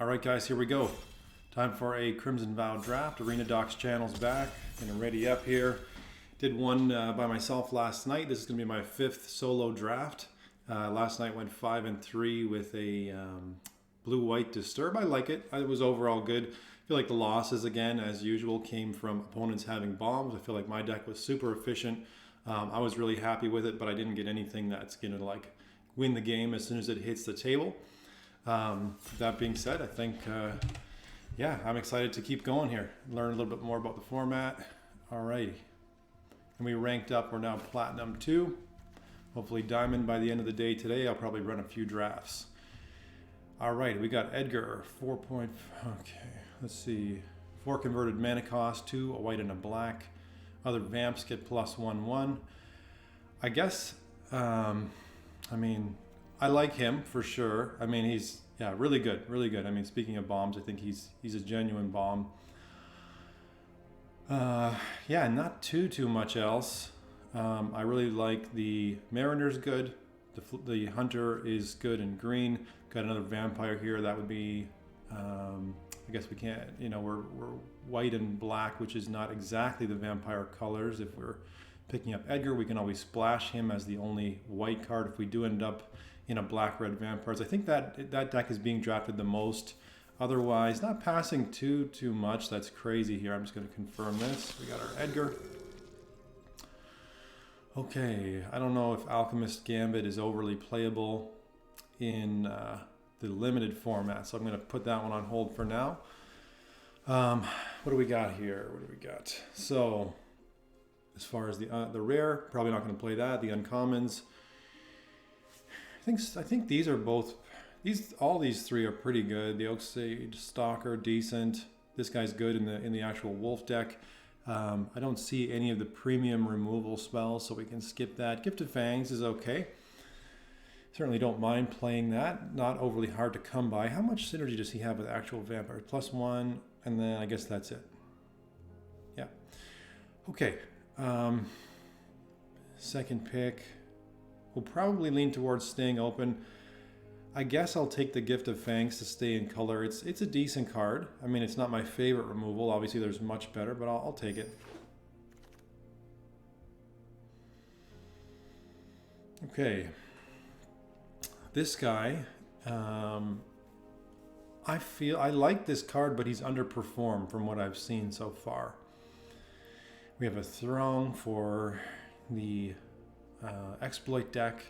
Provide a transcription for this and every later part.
All right, guys, here we go. Time for a Crimson VOW draft. Arena Docs channel's back and ready up here. Did one by myself last night. This is going to be my 5th solo draft. Last night went 5 and 3 with a blue-white disturb. I like it. It was overall good. I feel like the losses, again, as usual, came from opponents having bombs. I feel like my deck was super efficient. I was really happy with it, but I didn't get anything that's going to like win the game as soon as it hits the table. That being said, I think, yeah, I'm excited to keep going here. Learn a little bit more about the format. Alrighty. And we ranked up. We're now Platinum 2. Hopefully Diamond by the end of the day today. I'll probably run a few drafts. Alright, we got Edgar, 4 point, okay, let's see. 4 converted mana cost, 2, a white and a black. Other vamps get +1/1. I guess, I mean, I like him for sure. I mean, he's, yeah, really good, really good. I mean, speaking of bombs, I think he's a genuine bomb. Yeah, not too much else. I really like the Mariner's good. The Hunter is good in green. Got another vampire here. That would be, I guess we can't, you know, we're white and black, which is not exactly the vampire colors. If we're picking up Edgar, we can always splash him as the only white card if we do end up in a black-red vampires. I think that deck is being drafted the most. Otherwise, not passing too much. That's crazy here. I'm just going to confirm this. We got our Edgar. Okay, I don't know if Alchemist Gambit is overly playable in the limited format, so I'm going to put that one on hold for now. What do we got here? What do we got? So, as far as the rare, probably not going to play that. The uncommons, I think these are both. All these three are pretty good. The Oak Sage Stalker, decent. This guy's good in the actual wolf deck. I don't see any of the premium removal spells, so we can skip that. Gifted Fangs is okay. Certainly don't mind playing that. Not overly hard to come by. How much synergy does he have with actual vampires? +1, and then I guess that's it. Yeah. Okay. Second pick. We'll probably lean towards staying open. I guess I'll take the Gift of Fangs to stay in color. It's a decent card. I mean, it's not my favorite removal. Obviously, there's much better, but I'll take it. Okay. This guy, I like this card, but he's underperformed from what I've seen so far. We have a Throng for the exploit deck.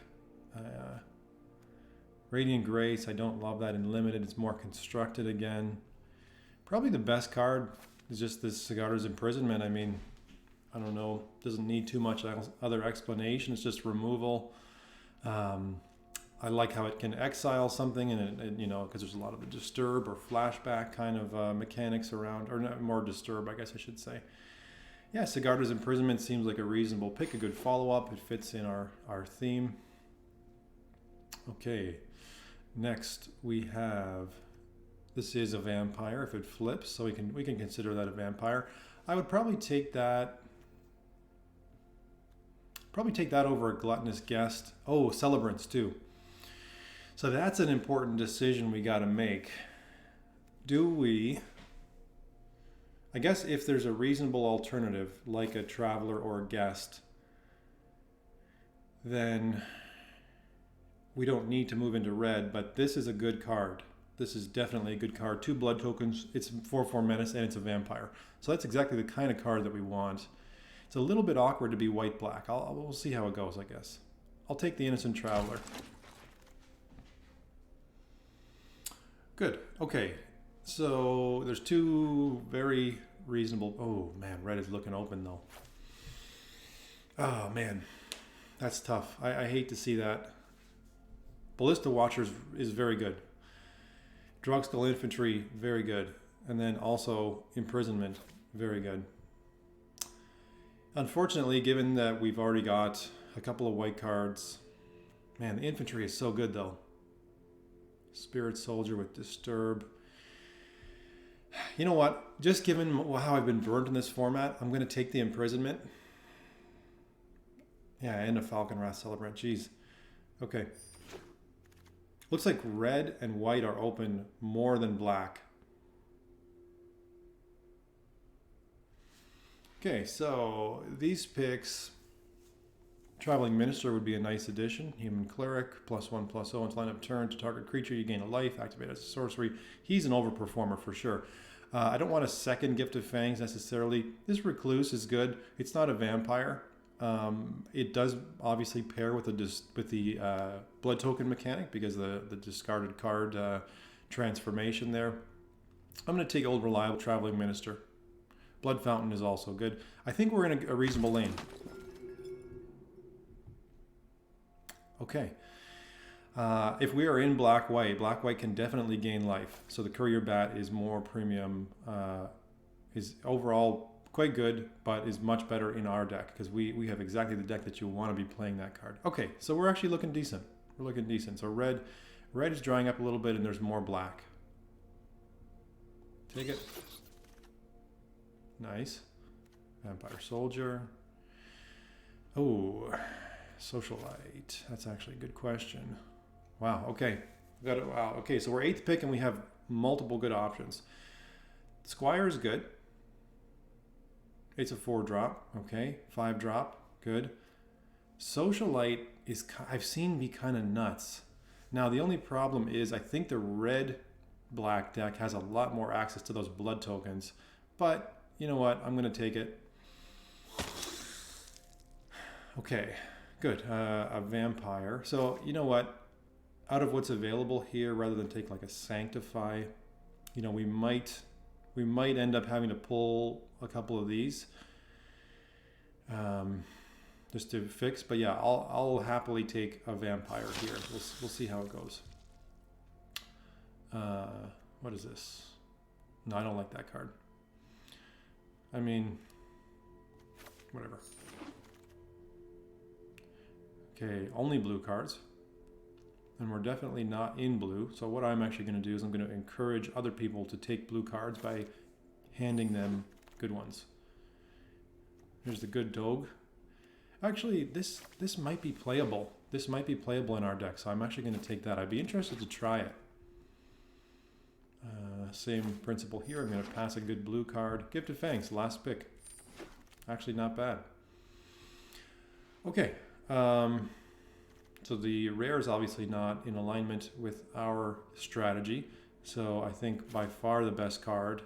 Radiant Grace, I don't love that in limited. It's more constructed again. Probably the best card is just this Cigar's Imprisonment. I mean, I don't know, doesn't need too much other explanation. It's just removal. I like how it can exile something, and it you know, because there's a lot of the disturb or flashback kind of mechanics around, or not, more disturb, I guess I should say. Yeah, Cigar's Imprisonment seems like a reasonable pick, a good follow-up. It fits in our theme. Okay. Next, we have, this is a vampire if it flips, so we can consider that a vampire. I would probably take that over a Gluttonous Guest. Oh, Celebrants too. So that's an important decision we got to make. Do we, I guess if there's a reasonable alternative, like a Traveler or a Guest, then we don't need to move into red, but this is a good card. This is definitely a good card. 2 blood tokens, it's 4/4 menace, and it's a vampire. So that's exactly the kind of card that we want. It's a little bit awkward to be white-black. We'll see how it goes, I guess. I'll take the Innocent Traveler. Good, okay. So there's 2 very reasonable, oh man, red is looking open though. Oh man, that's tough. I hate to see that. Ballista Watchers is very good. Drugskull Infantry, very good. And then also Imprisonment, very good. Unfortunately, given that we've already got a couple of white cards, man, the infantry is so good though. Spirit Soldier with Disturb. You know what? Just given how I've been burned in this format, I'm going to take the Imprisonment. Yeah, and a Falcon Wrath Celebrant. Jeez. Okay. Looks like red and white are open more than black. Okay, so these picks, Traveling Minister would be a nice addition. Human Cleric, +1/+0 into lineup turn. To target creature, you gain a life. Activate as a sorcery. He's an overperformer for sure. I don't want a second Gift of Fangs necessarily. This Recluse is good. It's not a vampire. It does obviously pair with the blood token mechanic because the discarded card transformation there. I'm going to take Old Reliable Traveling Minister. Blood Fountain is also good. I think we're in a reasonable lane. Okay. If we are in black-white can definitely gain life. So the Courier Bat is more premium, is overall quite good, but is much better in our deck because we have exactly the deck that you want to be playing that card. Okay, so we're actually looking decent. We're looking decent. So red is drying up a little bit and there's more black. Take it. Nice. Vampire Soldier. Oh, Socialite. That's actually a good question. Wow, okay. Wow, okay, so we're 8th pick and we have multiple good options. Squire is good. It's a 4-drop, okay. 5-drop, good. Socialite is, I've seen be kind of nuts. Now, the only problem is I think the red-black deck has a lot more access to those blood tokens, but you know what? I'm going to take it. Okay, good. A vampire. So, you know what? Out of what's available here, rather than take like a Sanctify, you know, we might end up having to pull a couple of these just to fix. But yeah, I'll happily take a vampire here. We'll see how it goes. What is this? No, I don't like that card. I mean, whatever. Okay, only blue cards. And we're definitely not in blue. So what I'm actually going to do is I'm going to encourage other people to take blue cards by handing them good ones. Here's the good Dogue. Actually, this might be playable. This might be playable in our deck, so I'm actually going to take that. I'd be interested to try it. Same principle here. I'm going to pass a good blue card. Gift of Fangs, last pick. Actually, not bad. Okay. So the rare is obviously not in alignment with our strategy. So I think by far the best card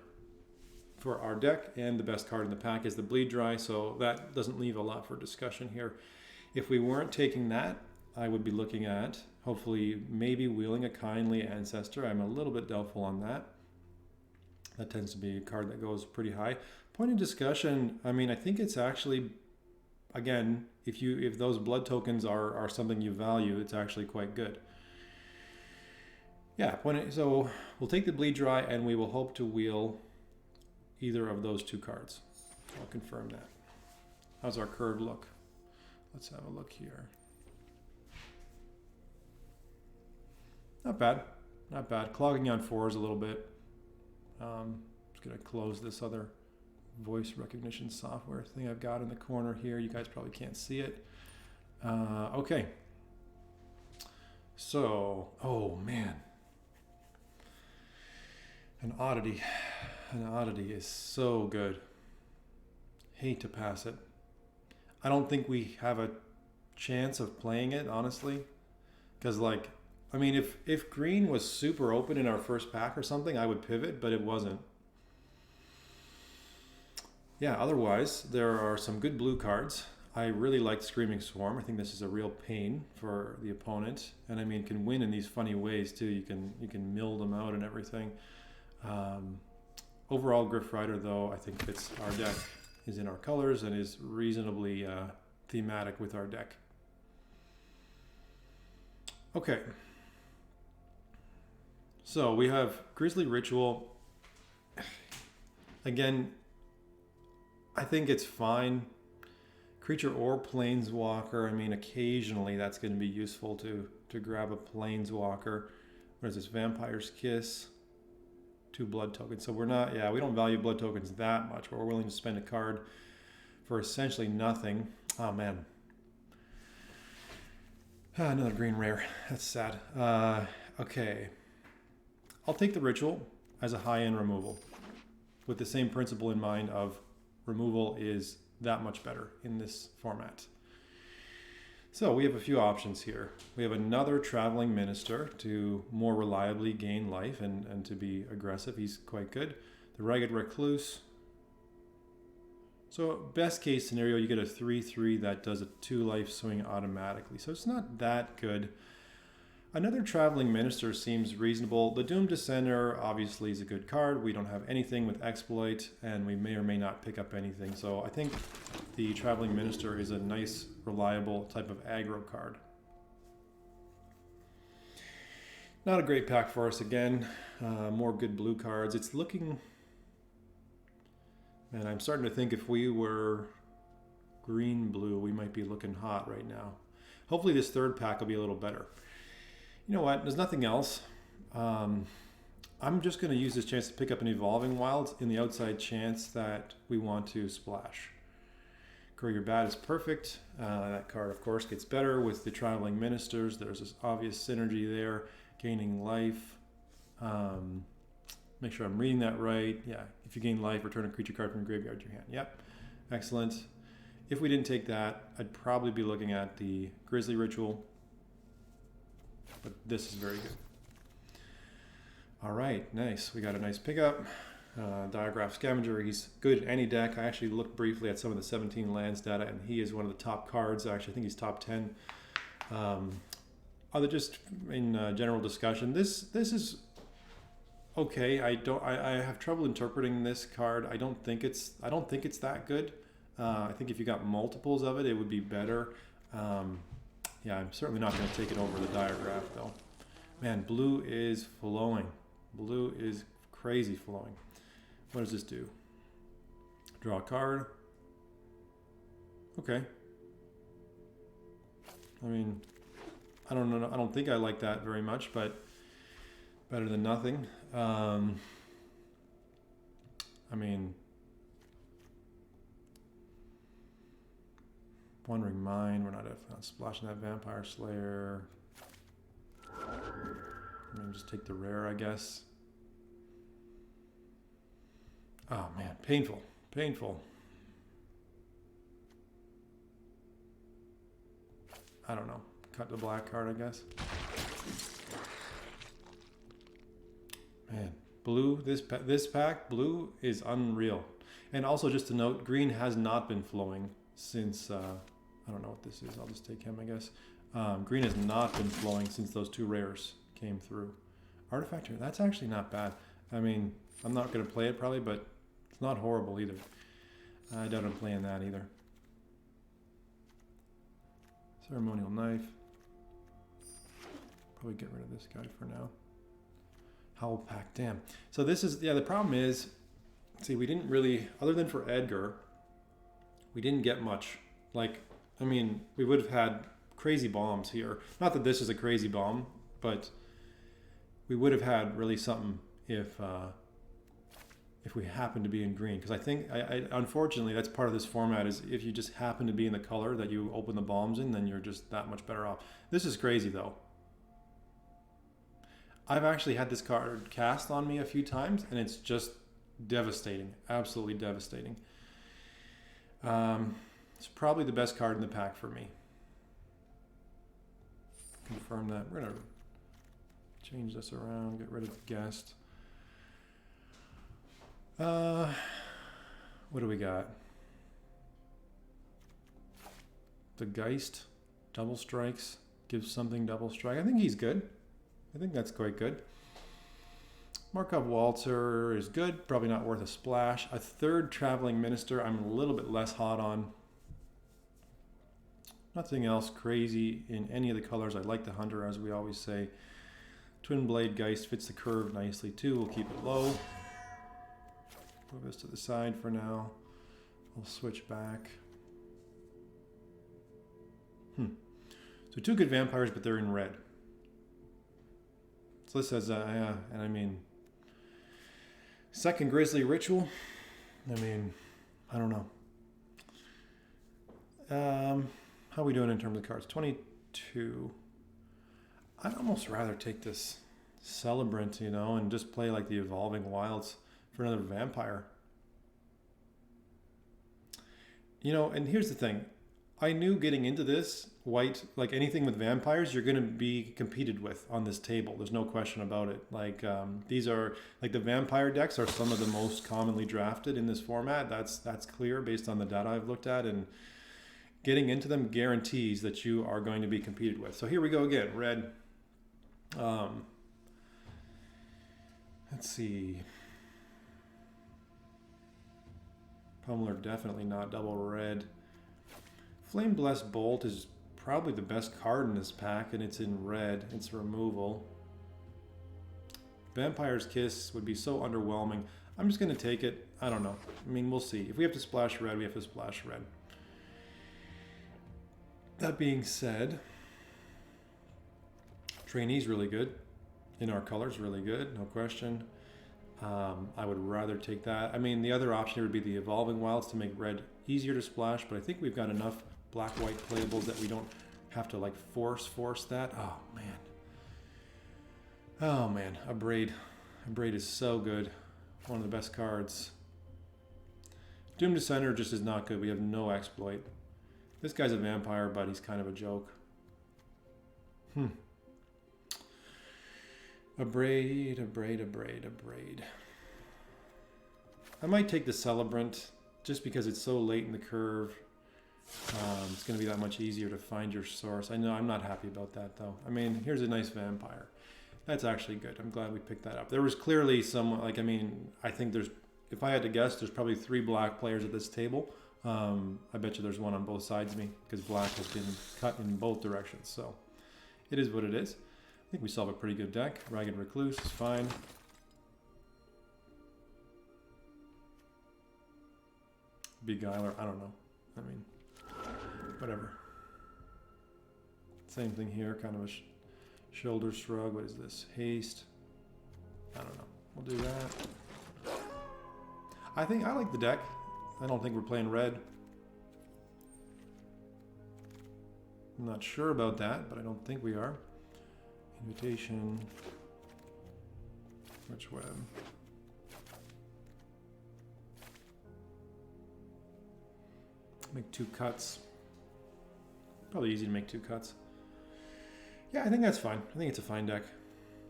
for our deck and the best card in the pack is the Bleed Dry. So that doesn't leave a lot for discussion here. If we weren't taking that, I would be looking at hopefully maybe wheeling a Kindly Ancestor. I'm a little bit doubtful on that. That tends to be a card that goes pretty high. Point of discussion, I mean, I think it's actually, again, if those blood tokens are something you value, it's actually quite good. Yeah, so we'll take the Bleed Dry and we will hope to wheel either of those two cards. I'll confirm that. How's our curve look? Let's have a look here. Not bad, not bad. Clogging on 4s a little bit. Just gonna close this other voice recognition software thing I've got in the corner here. You guys probably can't see it. Okay. So, oh man. An oddity. An oddity is so good. Hate to pass it. I don't think we have a chance of playing it, honestly. Because like, I mean, if green was super open in our first pack or something, I would pivot, but it wasn't. Yeah, otherwise, there are some good blue cards. I really like Screaming Swarm. I think this is a real pain for the opponent. And I mean, can win in these funny ways too. You can mill them out and everything. Overall, Griff Rider, though, I think fits our deck, is in our colors, and is reasonably thematic with our deck. Okay. So we have Grisly Ritual. Again, I think it's fine. Creature or Planeswalker. I mean, occasionally that's going to be useful to grab a Planeswalker. What is this? Vampire's Kiss. 2 blood tokens. So we're not, yeah, we don't value blood tokens that much, but we're willing to spend a card for essentially nothing. Oh man. Another green rare. That's sad. Okay. I'll take the ritual as a high-end removal with the same principle in mind of removal is that much better in this format. So we have a few options here. We have another traveling minister to more reliably gain life and to be aggressive. He's quite good. The ragged recluse. So best case scenario, you get a 3/3 that does a 2 life swing automatically. So it's not that good. Another traveling minister seems reasonable. The Doomed Descender obviously is a good card. We don't have anything with exploit, and we may or may not pick up anything. So I think the traveling minister is a nice, reliable type of aggro card. Not a great pack for us again. More good blue cards. It's looking... Man, I'm starting to think if we were green-blue, we might be looking hot right now. Hopefully this third pack will be a little better. You know what? There's nothing else. I'm just going to use this chance to pick up an Evolving Wilds in the outside chance that we want to splash. Courier Bat is perfect. That card, of course, gets better with the Traveling Ministers. There's this obvious synergy there. Gaining life. Make sure I'm reading that right. Yeah, if you gain life, return a creature card from the graveyard to your hand. Yep, excellent. If we didn't take that, I'd probably be looking at the Grizzly Ritual. But this is very good. All right, nice. We got a nice pickup. Diagraph Scavenger, he's good in any deck. I actually looked briefly at some of the 17 lands data, and he is one of the top cards. Actually, I think he's top 10. Other just in general discussion, this is okay. I have trouble interpreting this card. I don't think it's that good. I think if you got multiples of it, it would be better. Yeah, I'm certainly not going to take it over the Diagraph, though. Man, blue is flowing. Blue is crazy flowing. What does this do? Draw a card. Okay. I mean, I don't know. I don't think I like that very much, but better than nothing. I mean... Wandering Mind, we're not splashing that Vampire Slayer. I mean, just take the rare, I guess. Oh man, painful, painful. I don't know. Cut the black card, I guess. Man, blue, this pack, blue is unreal. And also just to note, green has not been flowing since... I don't know what this is. I'll just take him, I guess. Green has not been flowing since those 2 rares came through. Artifact here, that's actually not bad. I mean, I'm not going to play it probably, but it's not horrible either. I doubt I'm playing that either. Ceremonial Knife. Probably get rid of this guy for now. Howl Pack, damn. So this is, yeah, the problem is, see, we didn't really, other than for Edgar, we didn't get much. Like, I mean, we would have had crazy bombs here. Not that this is a crazy bomb, but we would have had really something if we happened to be in green. Because I think, unfortunately, that's part of this format is if you just happen to be in the color that you open the bombs in, then you're just that much better off. This is crazy, though. I've actually had this card cast on me a few times, and it's just devastating. Absolutely devastating. It's probably the best card in the pack for me. Confirm that. We're going to change this around, get rid of the guest. What do we got? The Geist, double strikes, gives something double strike. I think he's good. I think that's quite good. Markov Waltzer is good, probably not worth a splash. A third Traveling Minister, I'm a little bit less hot on. Nothing else crazy in any of the colors. I like the Hunter, as we always say. Twin Blade Geist fits the curve nicely too. We'll keep it low. Move this to the side for now. We'll switch back. So 2 good vampires, but they're in red. So this says, yeah, and I mean, second Grizzly Ritual. I mean, I don't know. How are we doing in terms of cards? 22. I'd almost rather take this Celebrant, you know, and just play like the Evolving Wilds for another vampire. You know, and here's the thing. I knew getting into this, white, like anything with vampires, you're going to be competed with on this table. There's no question about it. Like these are, like the vampire decks are some of the most commonly drafted in this format. That's clear based on the data I've looked at, and getting into them guarantees that you are going to be competed with. So here we go again, red. Let's see. Pummeler, definitely not double red. Flame Blessed Bolt is probably the best card in this pack, and it's in red. It's removal. Vampire's Kiss would be so underwhelming. I'm just going to take it. I don't know. I mean, we'll see. If we have to splash red, we have to splash red. That being said, Trainee's really good. In our colors, really good, no question. I would rather take that. I mean, the other option here would be the Evolving Wilds to make red easier to splash, but I think we've got enough black-white playables that we don't have to like force that. Oh man, a braid is so good. One of the best cards. Doom Descender just is not good. We have no exploit. This guy's a vampire, but he's kind of a joke. A braid. I might take the Celebrant just because it's so late in the curve. It's going to be that much easier to find your source. I know I'm not happy about that though. I mean, here's a nice vampire. That's actually good. I'm glad we picked that up. There was clearly some, like, I mean, I think there's, if I had to guess, there's probably 3 black players at this table. I bet you there's one on both sides of me because black has been cut in both directions. So it is what it is. I think we still have a pretty good deck. Ragged Recluse is fine. Beguiler, I don't know. I mean, whatever. Same thing here, kind of a shoulder shrug. What is this? Haste. I don't know. We'll do that. I think I like the deck. I don't think we're playing red. I'm not sure about that, but I don't think we are. Invitation. Which web? Make 2 cuts. Probably easy to make 2 cuts. Yeah, I think that's fine. I think it's a fine deck.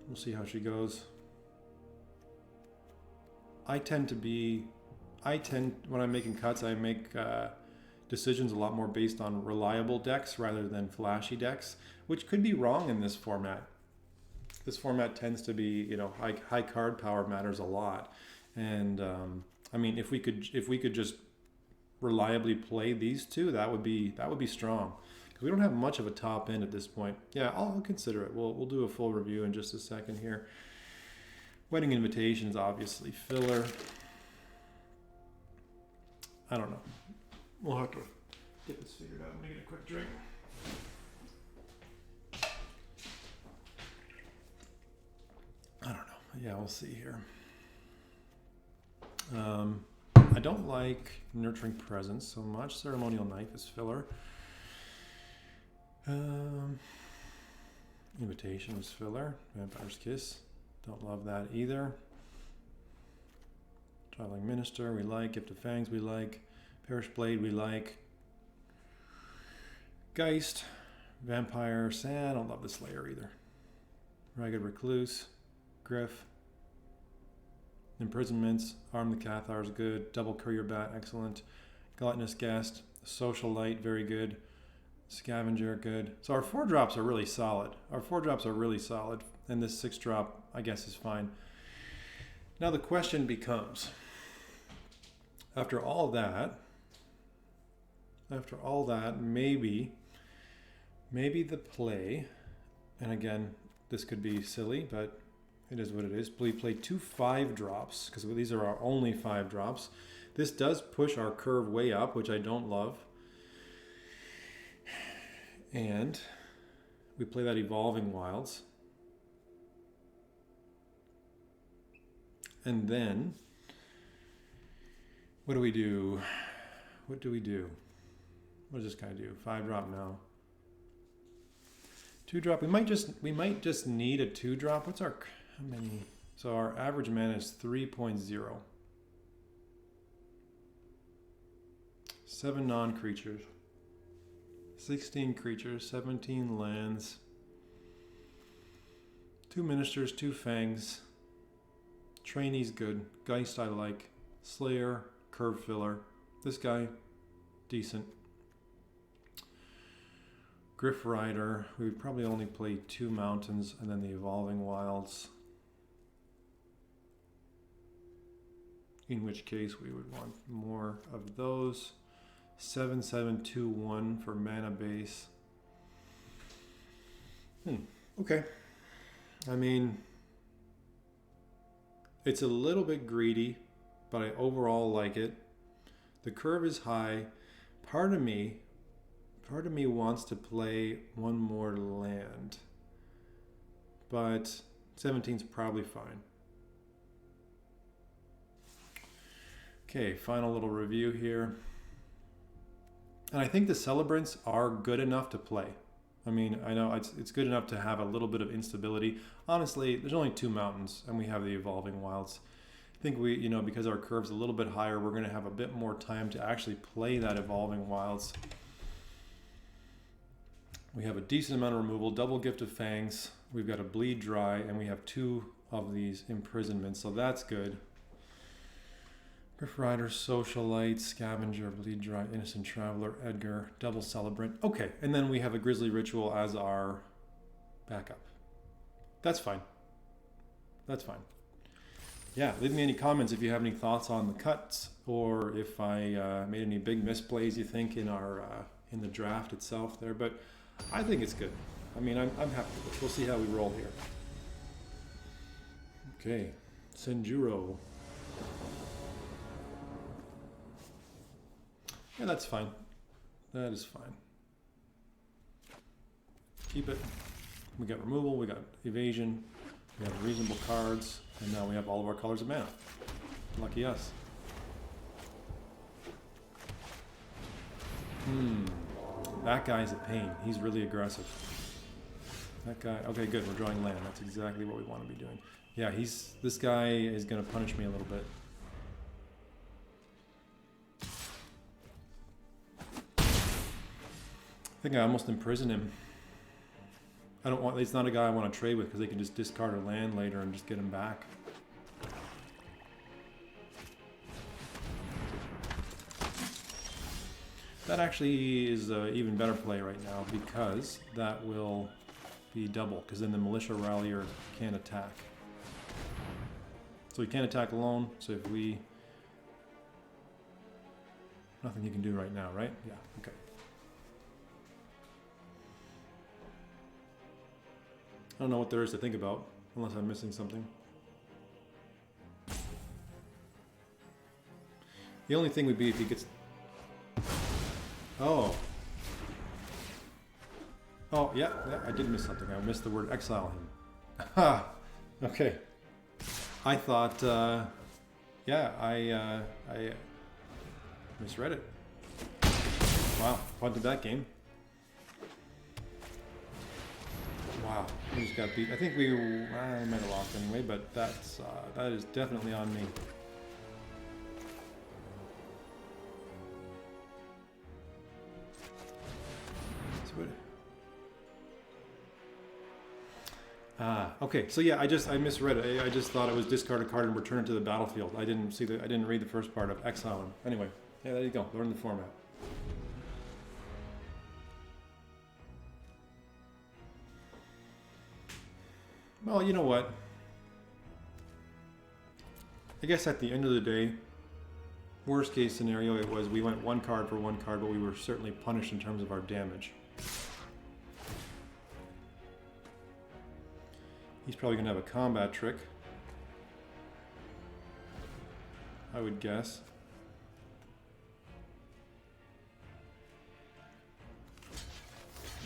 We'll see how she goes. When I'm making cuts, I make decisions a lot more based on reliable decks rather than flashy decks, which could be wrong in this format. This format tends to be, you know, high card power matters a lot. And I mean, if we could just reliably play these two, that would be strong. Because we don't have much of a top end at this point. Yeah, I'll consider it. We'll do a full review in just a second here. Wedding Invitation is obviously filler. I don't know. We'll have to get this figured out. I'm gonna get a quick drink. I don't know. Yeah, we'll see here. I don't like Nurturing Presence so much. Ceremonial Knife is filler. Invitation is filler. Vampire's Kiss. Don't love that either. Traveling Minister we like. Gift of Fangs we like. Parish Blade we like. Geist. Vampire. I don't love the Slayer either. Ragged Recluse. Griff. Imprisonments. Arm the Cathar is good. Double Courier Bat, excellent. Gluttonous Guest. Social Light, very good. Scavenger, good. So our 4-drops are really solid. And this 6-drop, I guess, is fine. Now the question becomes, after all that, maybe the play, and again, this could be silly, but it is what it is. We play 2 5-drops, because these are our only 5-drops. This does push our curve way up, which I don't love. And we play that Evolving Wilds. And then, what do we do? What does this guy do? 5-drop now. 2-drop. We might just need a 2-drop. How many? So our average mana is 3.0. 7 non-creatures. 16 creatures, 17 lands. 2 ministers, 2 fangs. Trainee's good. Geist I like. Slayer, curve filler. This guy, decent. Griff Rider. We would probably only play 2 mountains and then the Evolving Wilds. In which case we would want more of those. 7/7/2/1 for mana base. Okay. I mean, it's a little bit greedy, but I overall like it. The curve is high. Part of me wants to play one more land, but 17's probably fine. Okay, final little review here. And I think the Celebrants are good enough to play. I mean, I know it's good enough to have a little bit of instability. Honestly, there's only 2 mountains, and we have the Evolving Wilds. I think we, because our curve's a little bit higher, we're going to have a bit more time to actually play that Evolving Wilds. We have a decent amount of removal, double Gift of Fangs. We've got a Bleed Dry, and we have 2 of these imprisonments, so that's good. Griff Rider, Socialite, Scavenger, Bleed Dry, Innocent Traveler, Edgar, Double Celebrant. Okay, and then we have a Grisly Ritual as our backup. That's fine. That's fine. Yeah, leave me any comments if you have any thoughts on the cuts, or if I made any big misplays you think in our in the draft itself there. But I think it's good. I mean, I'm happy with it. We'll see how we roll here. Okay, Senjuro. Yeah, that's fine. That is fine. Keep it. We got removal, we got evasion, we have reasonable cards, and now we have all of our colors of mana. Lucky us. That guy's a pain. He's really aggressive. That guy, okay, good, we're drawing land. That's exactly what we want to be doing. Yeah, this guy is going to punish me a little bit. I think I almost imprison him. It's not a guy I want to trade with because they can just discard a land later and just get him back. That actually is an even better play right now because that will be double, because then the Militia Rallier can't attack. So he can't attack alone, so if we... Nothing he can do right now, right? Yeah, okay. I don't know what there is to think about, unless I'm missing something. The only thing would be if he gets... Oh. Oh, yeah, I did miss something. I missed the word exile him. Ha! Okay. I thought, yeah, I misread it. Wow, punted that game. Wow, we just got beat. I think we might have lost anyway, but that is definitely on me. Okay, so yeah, I misread it. I just thought it was discard a card and return it to the battlefield. I didn't read the first part of exile him. Anyway, yeah, there you go. Learn the format. Well, you know what? I guess at the end of the day, worst case scenario, it was we went 1 card for 1 card, but we were certainly punished in terms of our damage. He's probably going to have a combat trick, I would guess.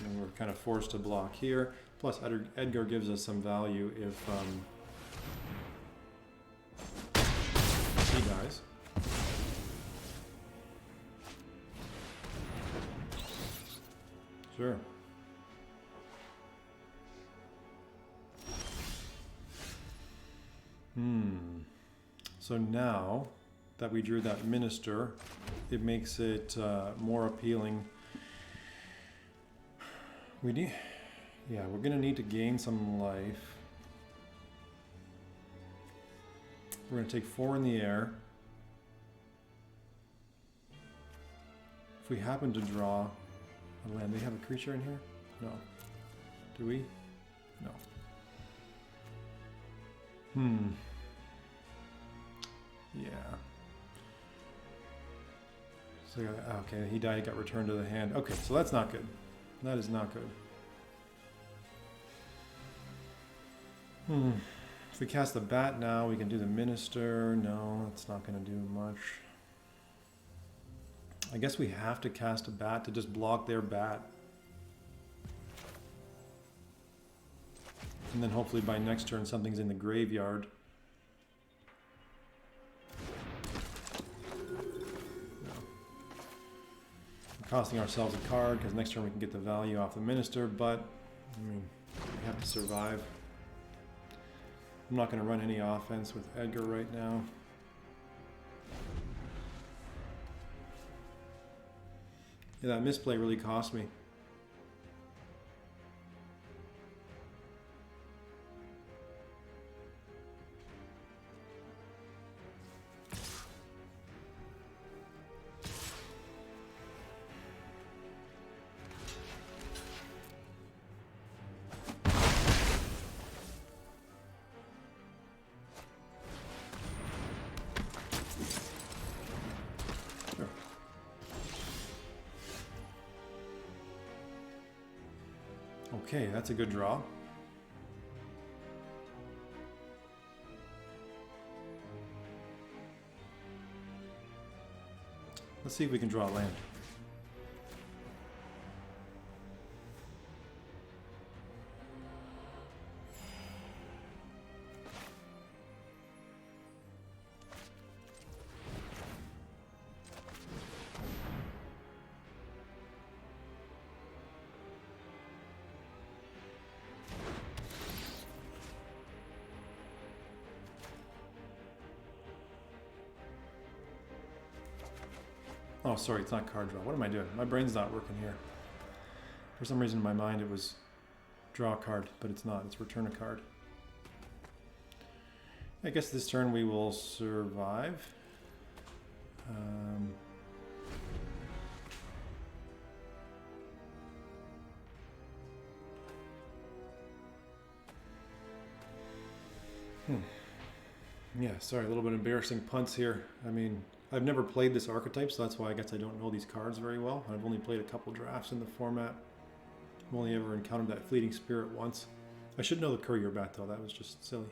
And we're kind of forced to block here. Plus, Edgar gives us some value if he dies. Sure. So now that we drew that minister, it makes it more appealing. We're gonna need to gain some life. We're gonna take 4 in the air. If we happen to draw a land, do we have a creature in here? No. Do we? No. Yeah. So, okay, he died, got returned to the hand. Okay, so that's not good. That is not good. If we cast the bat now, we can do the minister. No, that's not going to do much. I guess we have to cast a bat to just block their bat. And then hopefully by next turn something's in the graveyard. No. We're costing ourselves a card because next turn we can get the value off the minister, but I mean, we have to survive. I'm not going to run any offense with Edgar right now. Yeah, that misplay really cost me. Okay, that's a good draw. Let's see if we can draw a land. Oh, sorry, it's not card draw. What am I doing? My brain's not working here. For some reason in my mind it was draw a card, but it's not. It's return a card. I guess this turn we will survive. Yeah, sorry, a little bit embarrassing punts here. I mean, I've never played this archetype, so that's why I guess I don't know these cards very well. I've only played a couple drafts in the format. I've only ever encountered that Fleeting Spirit once. I should know the Courier Bat, though. That was just silly.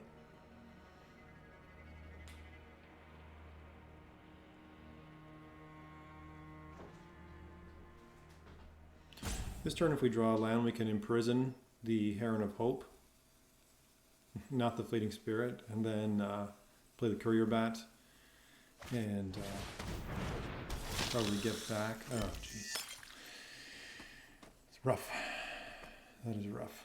This turn, if we draw a land, we can imprison the Heron of Hope, not the Fleeting Spirit, and then play the Courier Bat, and probably get back. Oh, jeez. It's rough. That is rough.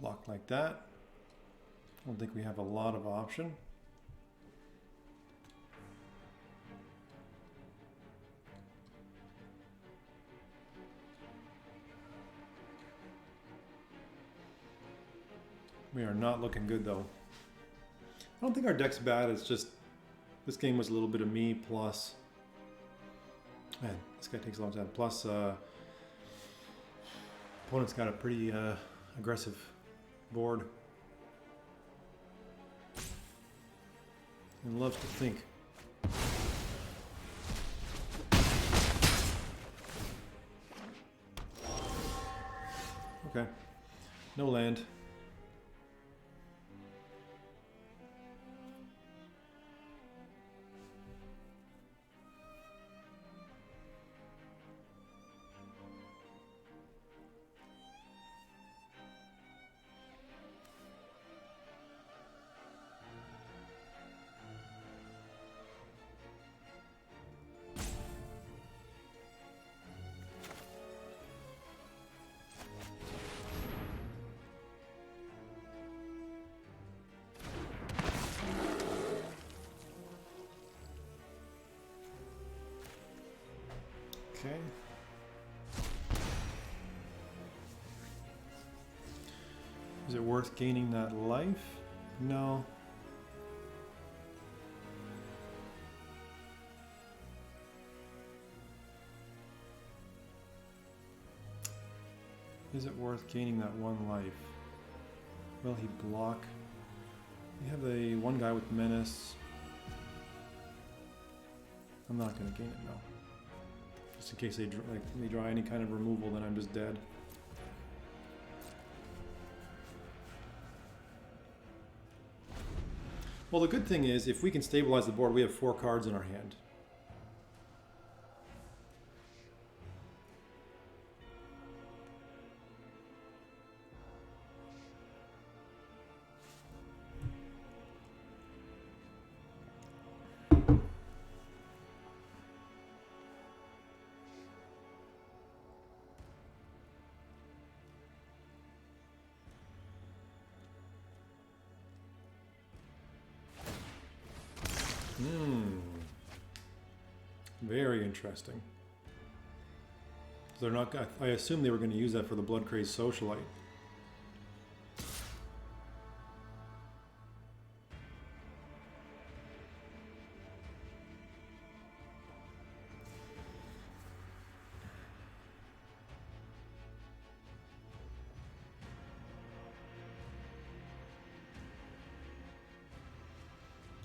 Block like that. I don't think we have a lot of option. We are not looking good though. I don't think our deck's bad, it's just this game was a little bit of me plus, man, this guy takes a long time, plus opponent's got a pretty aggressive board and loves to think. Okay, no land. Okay. Is it worth gaining that life? No. Is it worth gaining that one life? Will he block? We have the one guy with menace. I'm not going to gain it, no. Just in case they draw any kind of removal, then I'm just dead. Well, the good thing is, if we can stabilize the board, we have 4 cards in our hand. Very interesting. They're not. I assume they were going to use that for the Blood Crazed Socialite.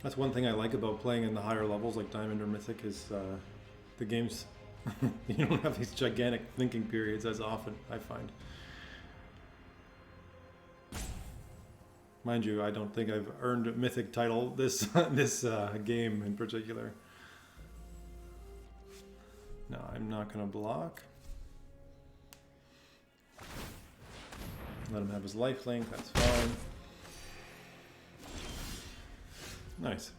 That's one thing I like about playing in the higher levels, like Diamond or Mythic, is the games. You don't have these gigantic thinking periods as often, I find. Mind you, I don't think I've earned a Mythic title this game in particular. No, I'm not going to block. Let him have his lifelink, that's fine. Nice.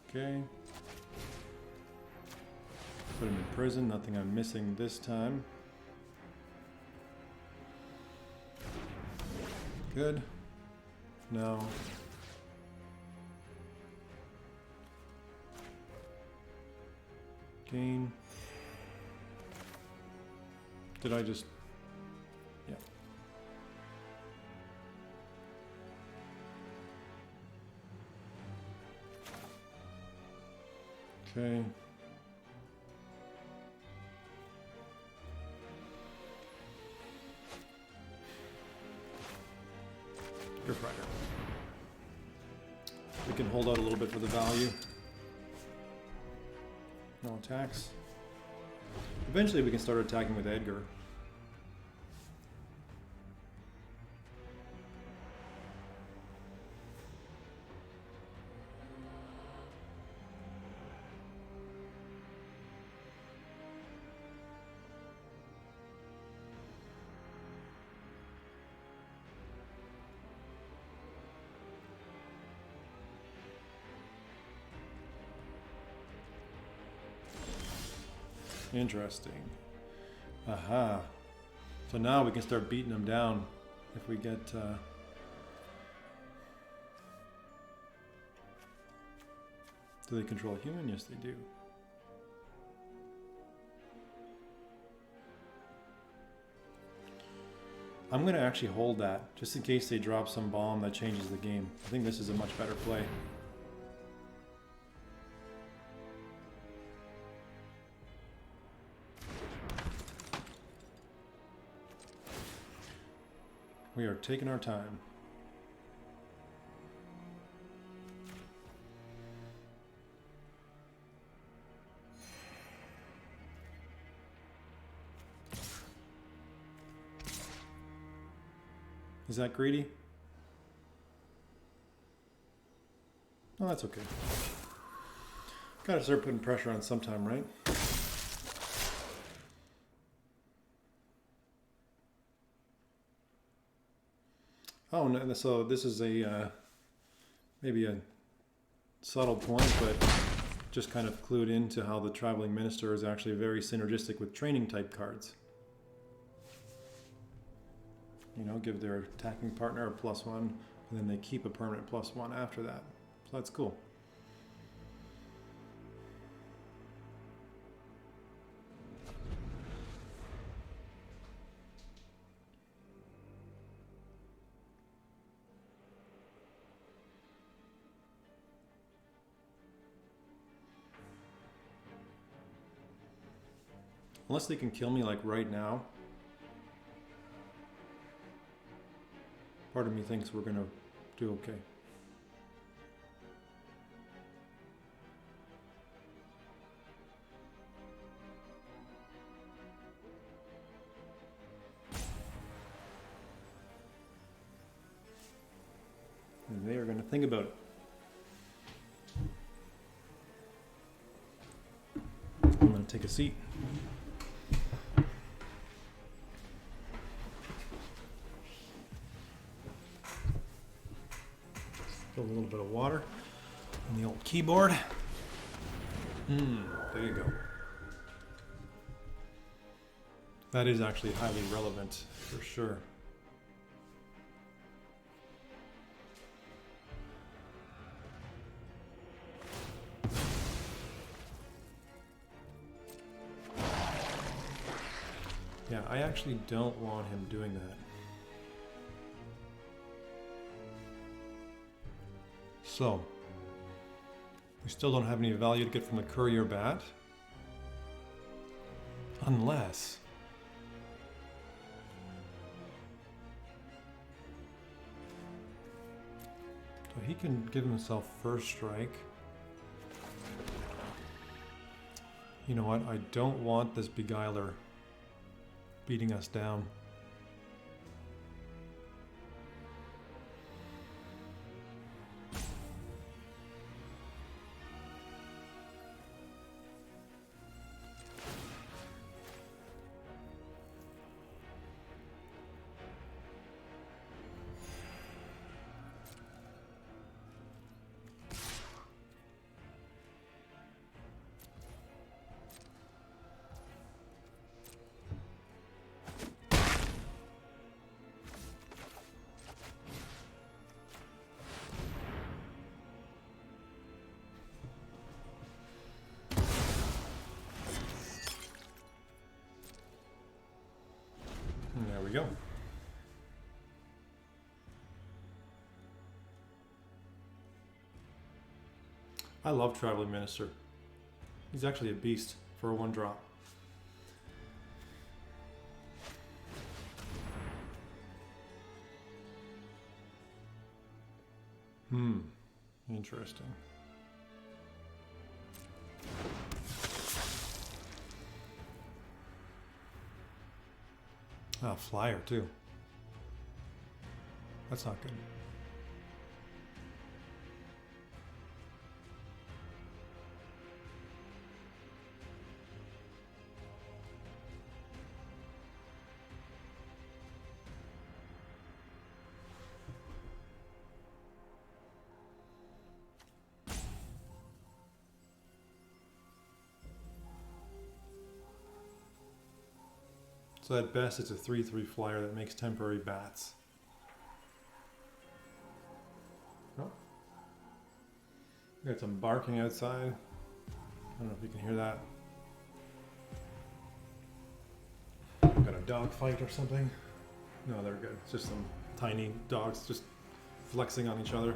Okay. Put him in prison, nothing I'm missing this time. Good. No. Gain. Did I just... Yeah. Okay. You're Fighter. We can hold out a little bit for the value. No attacks. Eventually we can start attacking with Edgar. Interesting. Aha. So now we can start beating them down if we get... Do they control a human? Yes, they do. I'm going to actually hold that, just in case they drop some bomb that changes the game. I think this is a much better play. We are taking our time. Is that greedy? Oh, that's okay. Gotta start putting pressure on sometime, right? Oh, no, so this is a maybe a subtle point, but just kind of clued into how the Traveling Minister is actually very synergistic with training type cards. You know, give their attacking partner a +1, and then they keep a permanent +1 after that. So that's cool. Unless they can kill me like right now. Part of me thinks we're gonna do okay. And they are gonna think about it. I'm gonna take a seat. Spill a little bit of water on the old keyboard. There you go. That is actually highly relevant for sure. Yeah, I actually don't want him doing that. So, we still don't have any value to get from the courier bat. Unless... So he can give himself first strike. You know what? I don't want this beguiler beating us down. There we go. I love Traveling Minister. He's actually a beast for a 1-drop. Interesting. Ah, flyer too. That's not good. So at best, it's a 3/3 flyer that makes temporary bats. Oh. Got some barking outside. I don't know if you can hear that. Got a dog fight or something? No, they're good. It's just some tiny dogs just flexing on each other.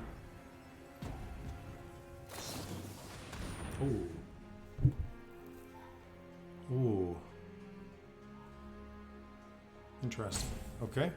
Ooh. Ooh. Interesting. Okay.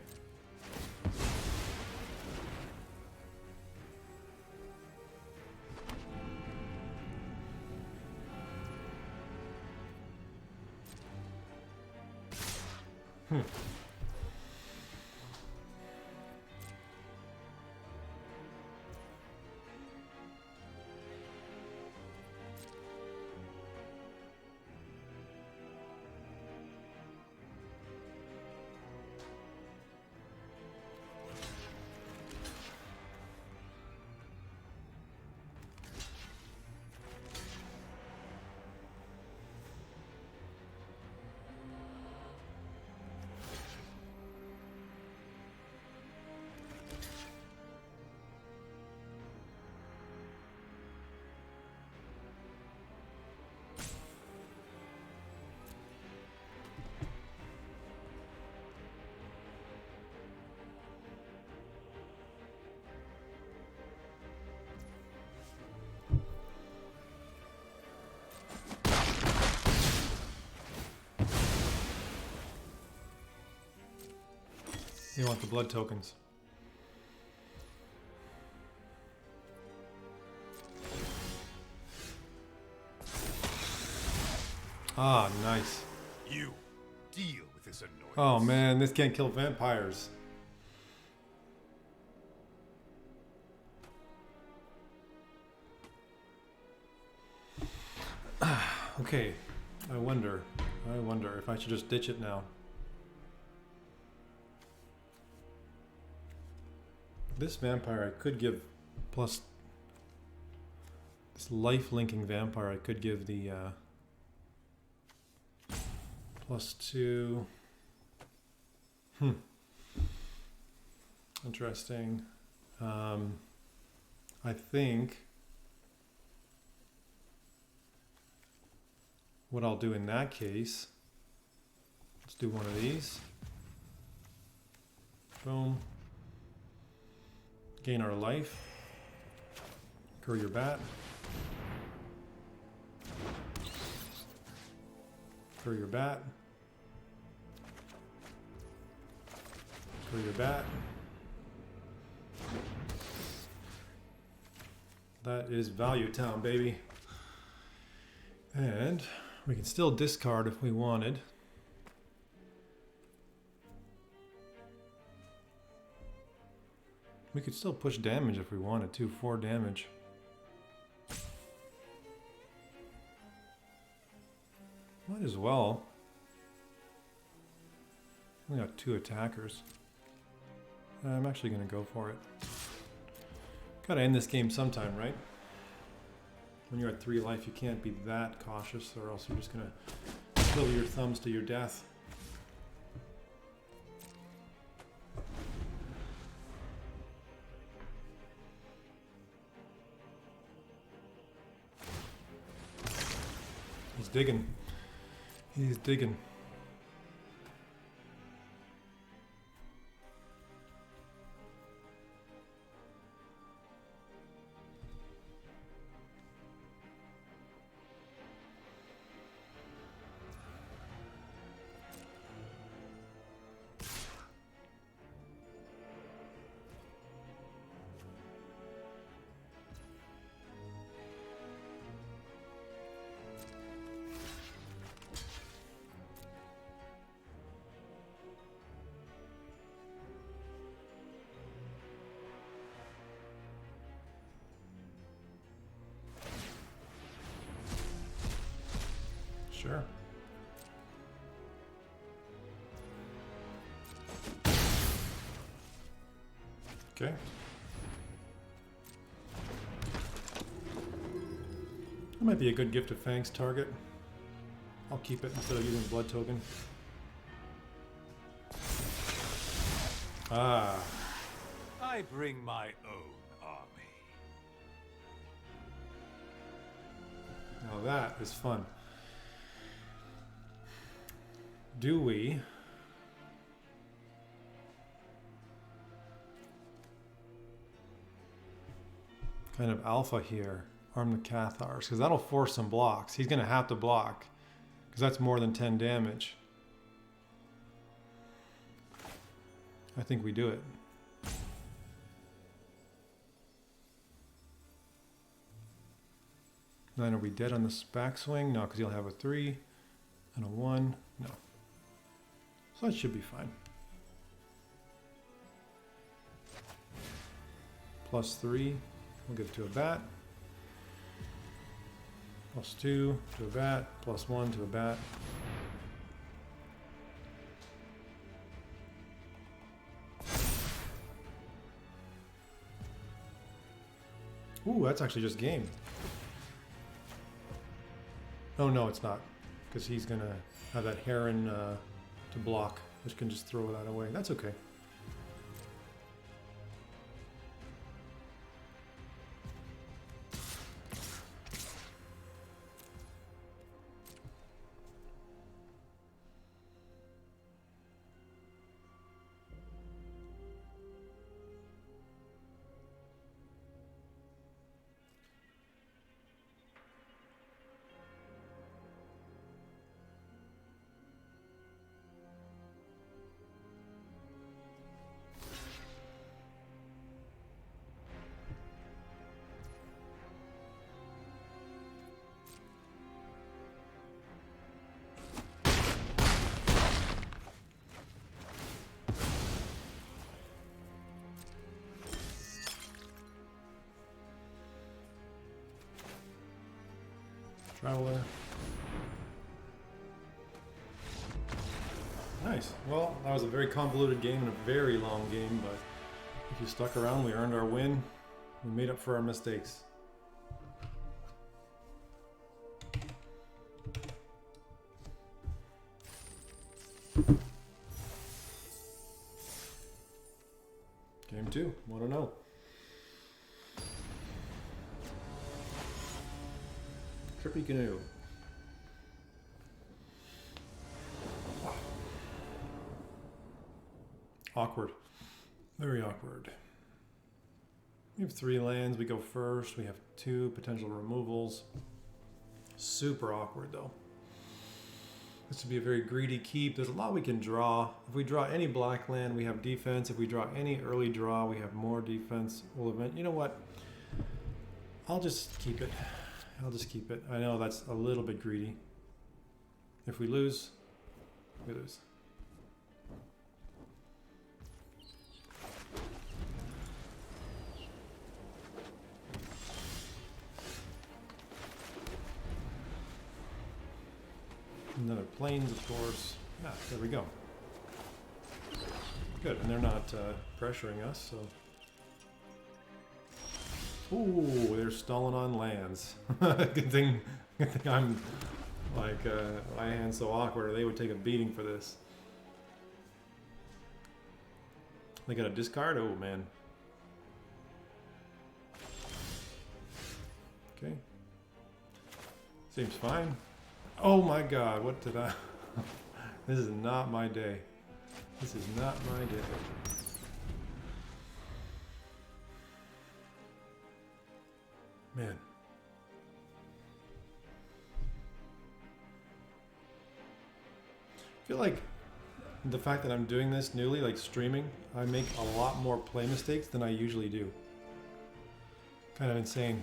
You want the blood tokens. Ah, nice. You deal with this annoyance. Oh man, this can't kill vampires. Okay, I wonder if I should just ditch it now. This vampire I could give plus this life-linking vampire I could give the +2. Interesting. I think what I'll do in that case, let's do one of these. Boom. Gain our life. Curl your bat. Curl your bat. Curl your bat. That is Value Town, baby. And we can still discard if we wanted. We could still push damage if we wanted to, 4 damage. Might as well. We got 2 attackers. I'm actually going to go for it. Gotta end this game sometime, right? When you're at 3 life, you can't be that cautious, or else you're just going to twiddle your thumbs to your death. He's digging. He's digging. Sure. Okay. That might be a good gift of Fang's target. I'll keep it instead of using blood token. Ah. I bring my own army. Now that is fun. Do we kind of alpha here, arm the Cathars, because that'll force some blocks. He's going to have to block because that's more than 10 damage. I think we do it. Then are we dead on this backswing? No, because he'll have a 3 and a 1. No. So that should be fine. +3, we'll give it to a bat. +2 to a bat, +1 to a bat. Ooh, that's actually just game. Oh no, it's not, because he's gonna have that Heron to block, which can just throw that away. That's okay. Traveler. Nice. Well, that was a very convoluted game and a very long game, but if you stuck around, we earned our win. We made up for our mistakes. Game 2, 1-0. Trippy Canoe. Awkward. Very awkward. We have 3 lands. We go first. We have 2 potential removals. Super awkward, though. This would be a very greedy keep. There's a lot we can draw. If we draw any black land, we have defense. If we draw any early draw, we have more defense. We'll event. You know what? I'll just keep it. I'll just keep it. I know that's a little bit greedy. If we lose, we lose. Another planes, of course. Ah, there we go. Good, and they're not pressuring us, so. Ooh, they're stalling on lands. Good thing I'm like, my hand's so awkward, or they would take a beating for this. They got a discard? Oh, man. Okay. Seems fine. Oh my god, what did I... This is not my day. This is not my day. Man. I feel like the fact that I'm doing this newly, like streaming, I make a lot more play mistakes than I usually do. Kind of insane.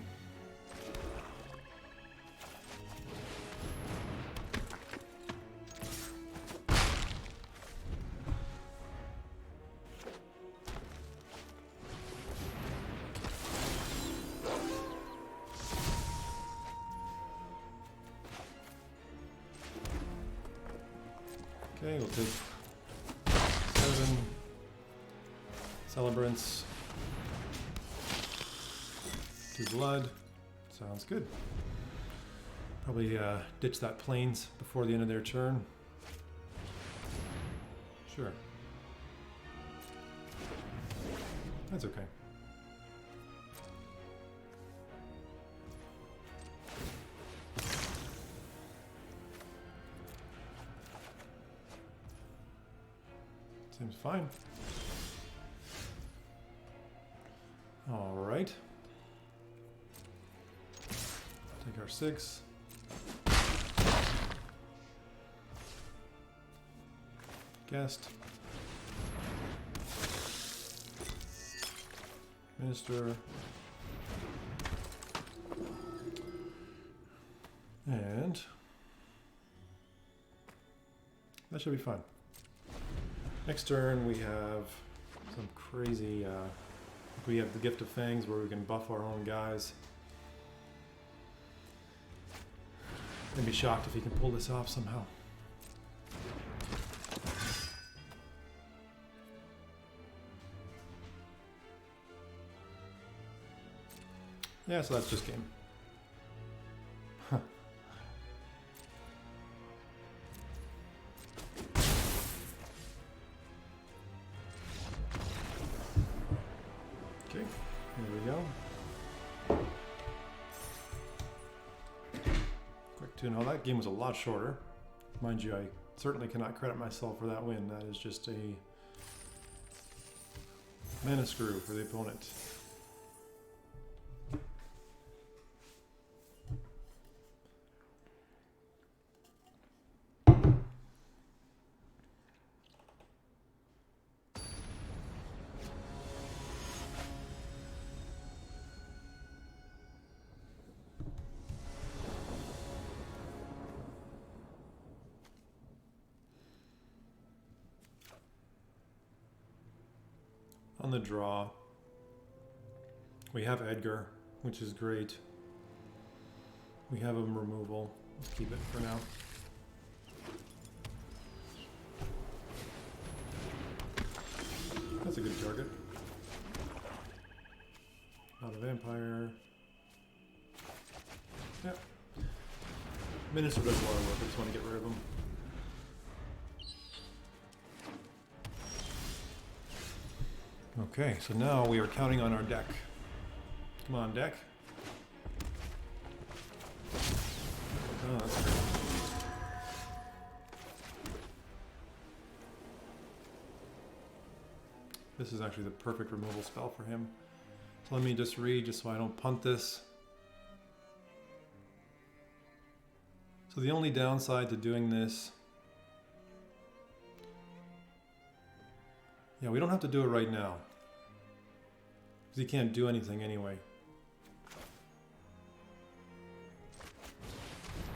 Okay, we'll take 7 celebrants. 2 blood. Sounds good. Probably ditch that plains before the end of their turn. Sure. That's okay. Seems fine. All right. Take our 6. Guest. Minister. And that should be fine. Next turn we have some crazy, we have the Gift of Fangs where we can buff our own guys. I'd be shocked if he can pull this off somehow. Yeah, so that's just game. Huh. Okay, here we go. Quick tune. Oh, that game was a lot shorter. Mind you, I certainly cannot credit myself for that win. That is just a mana screw for the opponent. On the draw, we have Edgar, which is great. We have a removal. Let's keep it for now. That's a good target. Not a vampire. Yeah. Minister does a lot of work. I just want to get rid of him. Okay, so now we are counting on our deck. Come on, deck. Oh, that's great. This is actually the perfect removal spell for him. So let me just read, just so I don't punt this. So the only downside to doing this... Yeah, we don't have to do it right now. Because he can't do anything anyway.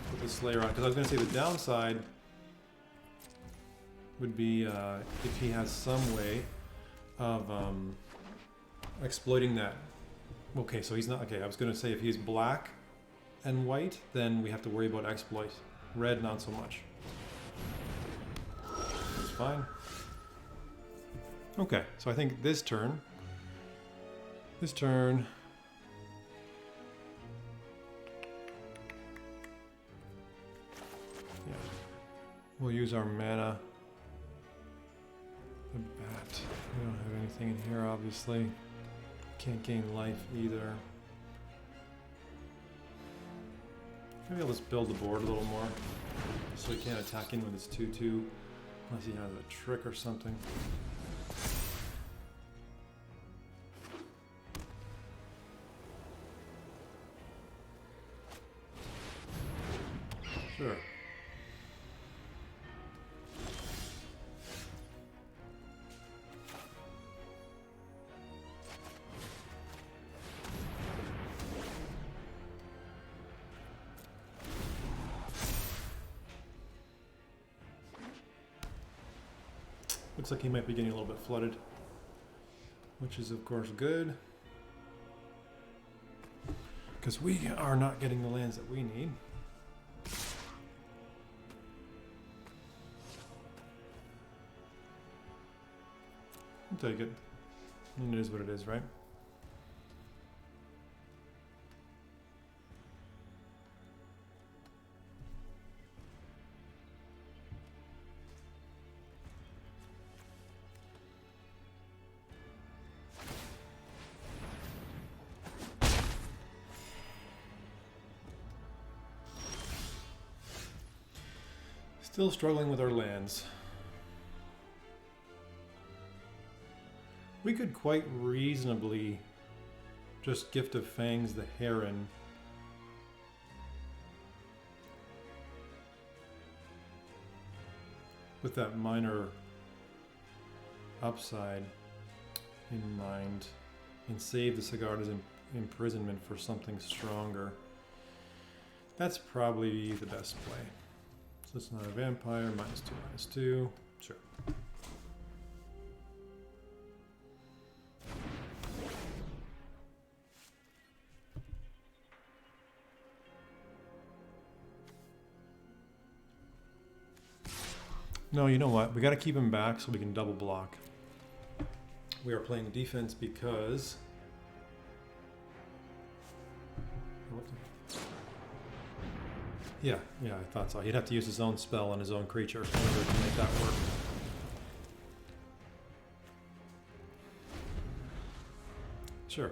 Put the Slayer on, because I was going to say the downside would be if he has some way of exploiting that. Okay, so he's not... Okay, I was going to say if he's black and white, then we have to worry about exploit. Red, not so much. That's fine. Okay, so I think this turn... Yeah. We'll use our mana. The bat. We don't have anything in here, obviously. Can't gain life either. Maybe I'll just build the board a little more. So he can't attack in with his 2/2. Unless he has a trick or something. Sure. Looks like he might be getting a little bit flooded, which is of course good, because we are not getting the lands that we need. I'll take it. It is what it is, right? Still struggling with our lands. We could quite reasonably just Gift of Fangs the Heron. With that minor upside in mind, and save the Sigarda's imprisonment for something stronger. That's probably the best play. So it's not a vampire, -2/-2. Sure. No, you know what? We got to keep him back so we can double block. We are playing defense because... Yeah, I thought so. He'd have to use his own spell on his own creature in order to make that work. Sure.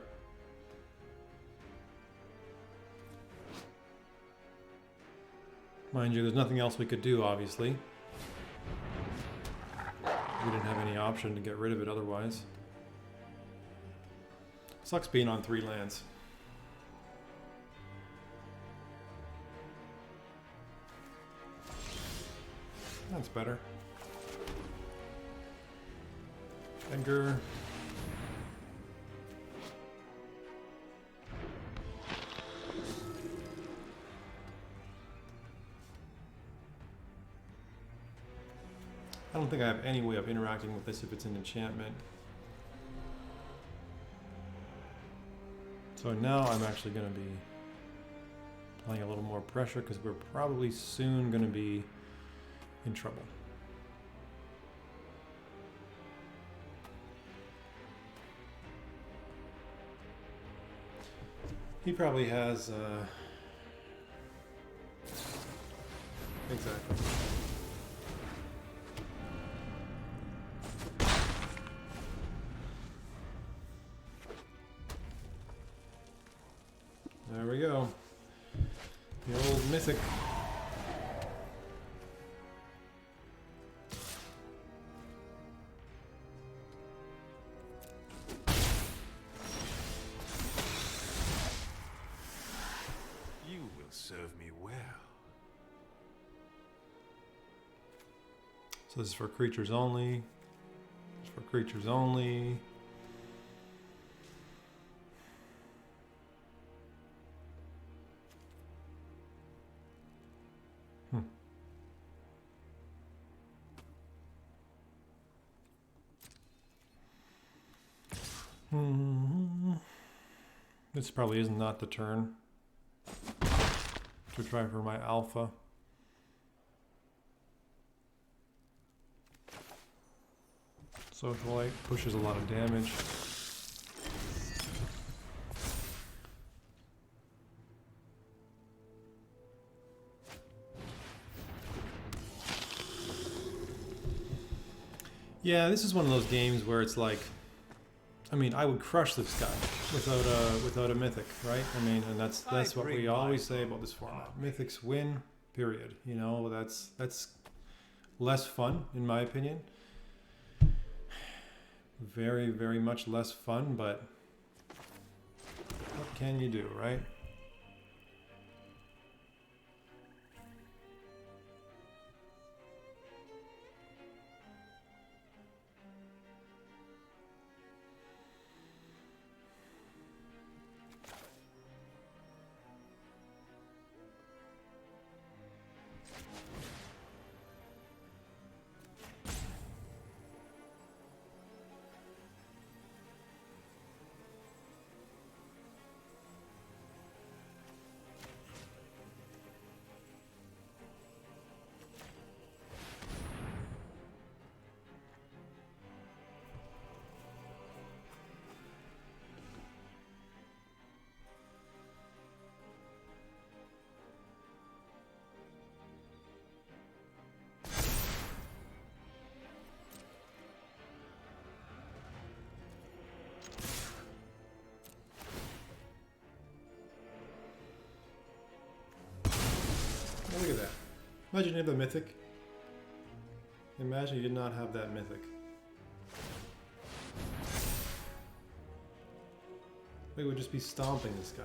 Mind you, there's nothing else we could do, obviously. We didn't have any option to get rid of it otherwise. Sucks being on 3 lands. That's better. Edgar. I don't think I have any way of interacting with this if it's an enchantment. So now I'm actually going to be applying a little more pressure because we're probably soon going to be in trouble. He probably has exactly. There we go. The old mythic. You will serve me well. So this is for creatures only. It's for creatures only. This probably is not the turn to try for my alpha. Socialite pushes a lot of damage. Yeah, this is one of those games where it's like, I mean, I would crush this guy without a mythic, right? I mean, and that's what we always say about this format. Mythics win, period. You know, that's less fun in my opinion. Very, very much less fun, but what can you do, right? Look at that. Imagine you had the mythic. Imagine you did not have that mythic. We would just be stomping this guy.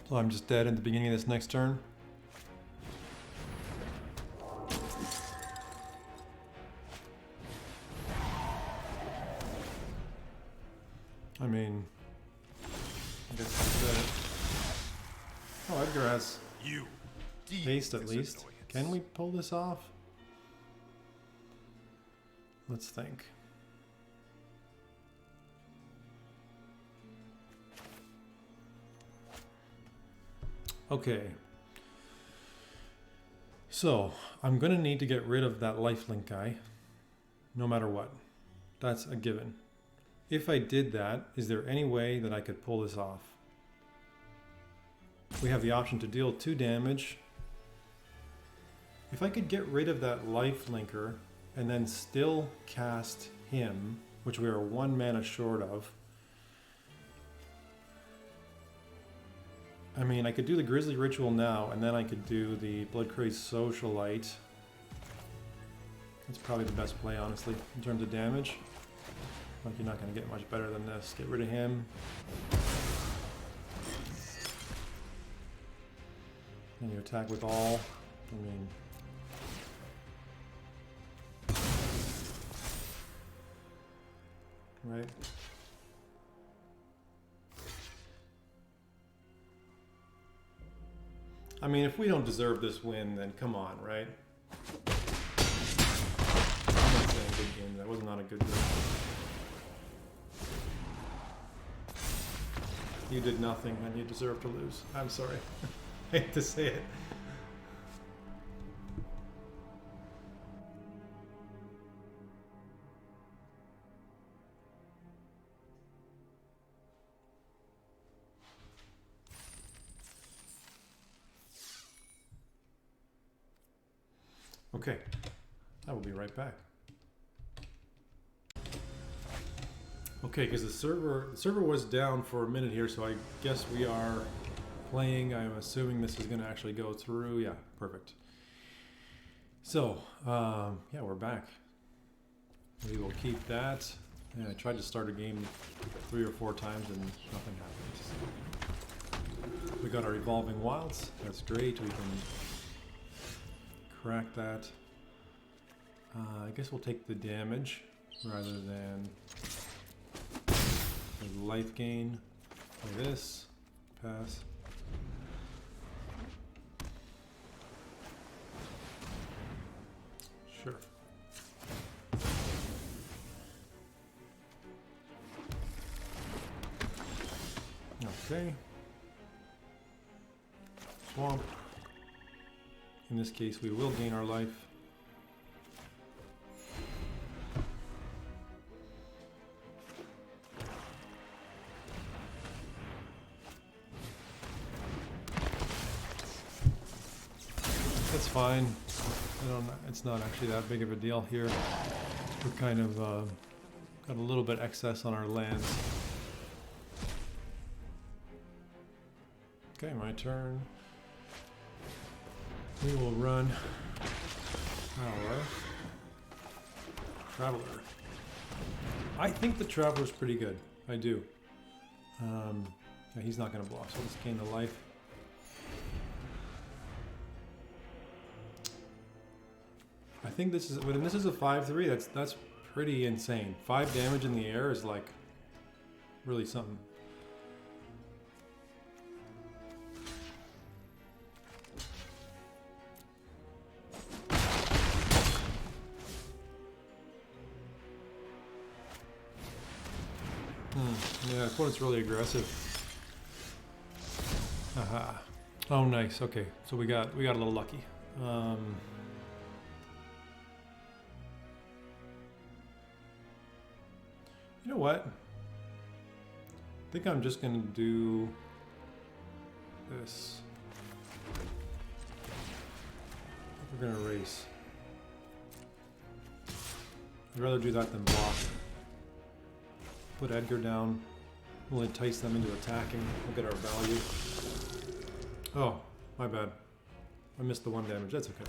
So I'm just dead at the beginning of this next turn. I mean, I guess that's it. Oh, Edgar has haste at least. Can we pull this off? Let's think. Okay, so I'm gonna need to get rid of that lifelink guy, no matter what. That's a given. If I did that, is there any way that I could pull this off? We have the option to deal 2 damage. If I could get rid of that lifelinker and then still cast him, which we are 1 mana short of, I mean, I could do the Grizzly Ritual now, and then I could do the Bloodcrazed Socialite. That's probably the best play, honestly, in terms of damage. Like, you're not going to get much better than this. Get rid of him. And you attack with all I mean, right? I mean, if we don't deserve this win, then come on, right? I'm not saying good game. That was not a good game. You did nothing, and you deserve to lose. I'm sorry. I hate to say it. Okay, I will be right back. Okay, because the server was down for a minute here, so I guess we are playing. I'm assuming this is going to actually go through. Yeah, perfect. So, yeah, we're back. We will keep that. Yeah, I tried to start a game 3 or 4 times and nothing happened. We got our evolving wilds. That's great. We can crack that. I guess we'll take the damage rather than the life gain. Like this. Pass. Sure. Okay. Swamp. In this case, we will gain our life. That's fine. It's not actually that big of a deal here. We're kind of got a little bit excess on our lands. Okay, my turn. We will run our Traveler. I think the Traveler's pretty good. I do. Yeah, he's not going to block, so let's gain the life. I think this is, when this is a 5/3, that's pretty insane. 5 damage in the air is like really something. Yeah, opponent's really aggressive. Aha. Oh, nice. Okay, so we got a little lucky. You know what? I think I'm just gonna do this. We're gonna race. I'd rather do that than block. Put Edgar down. We'll entice them into attacking. We'll get our value. Oh, my bad. I missed the 1 damage. That's okay.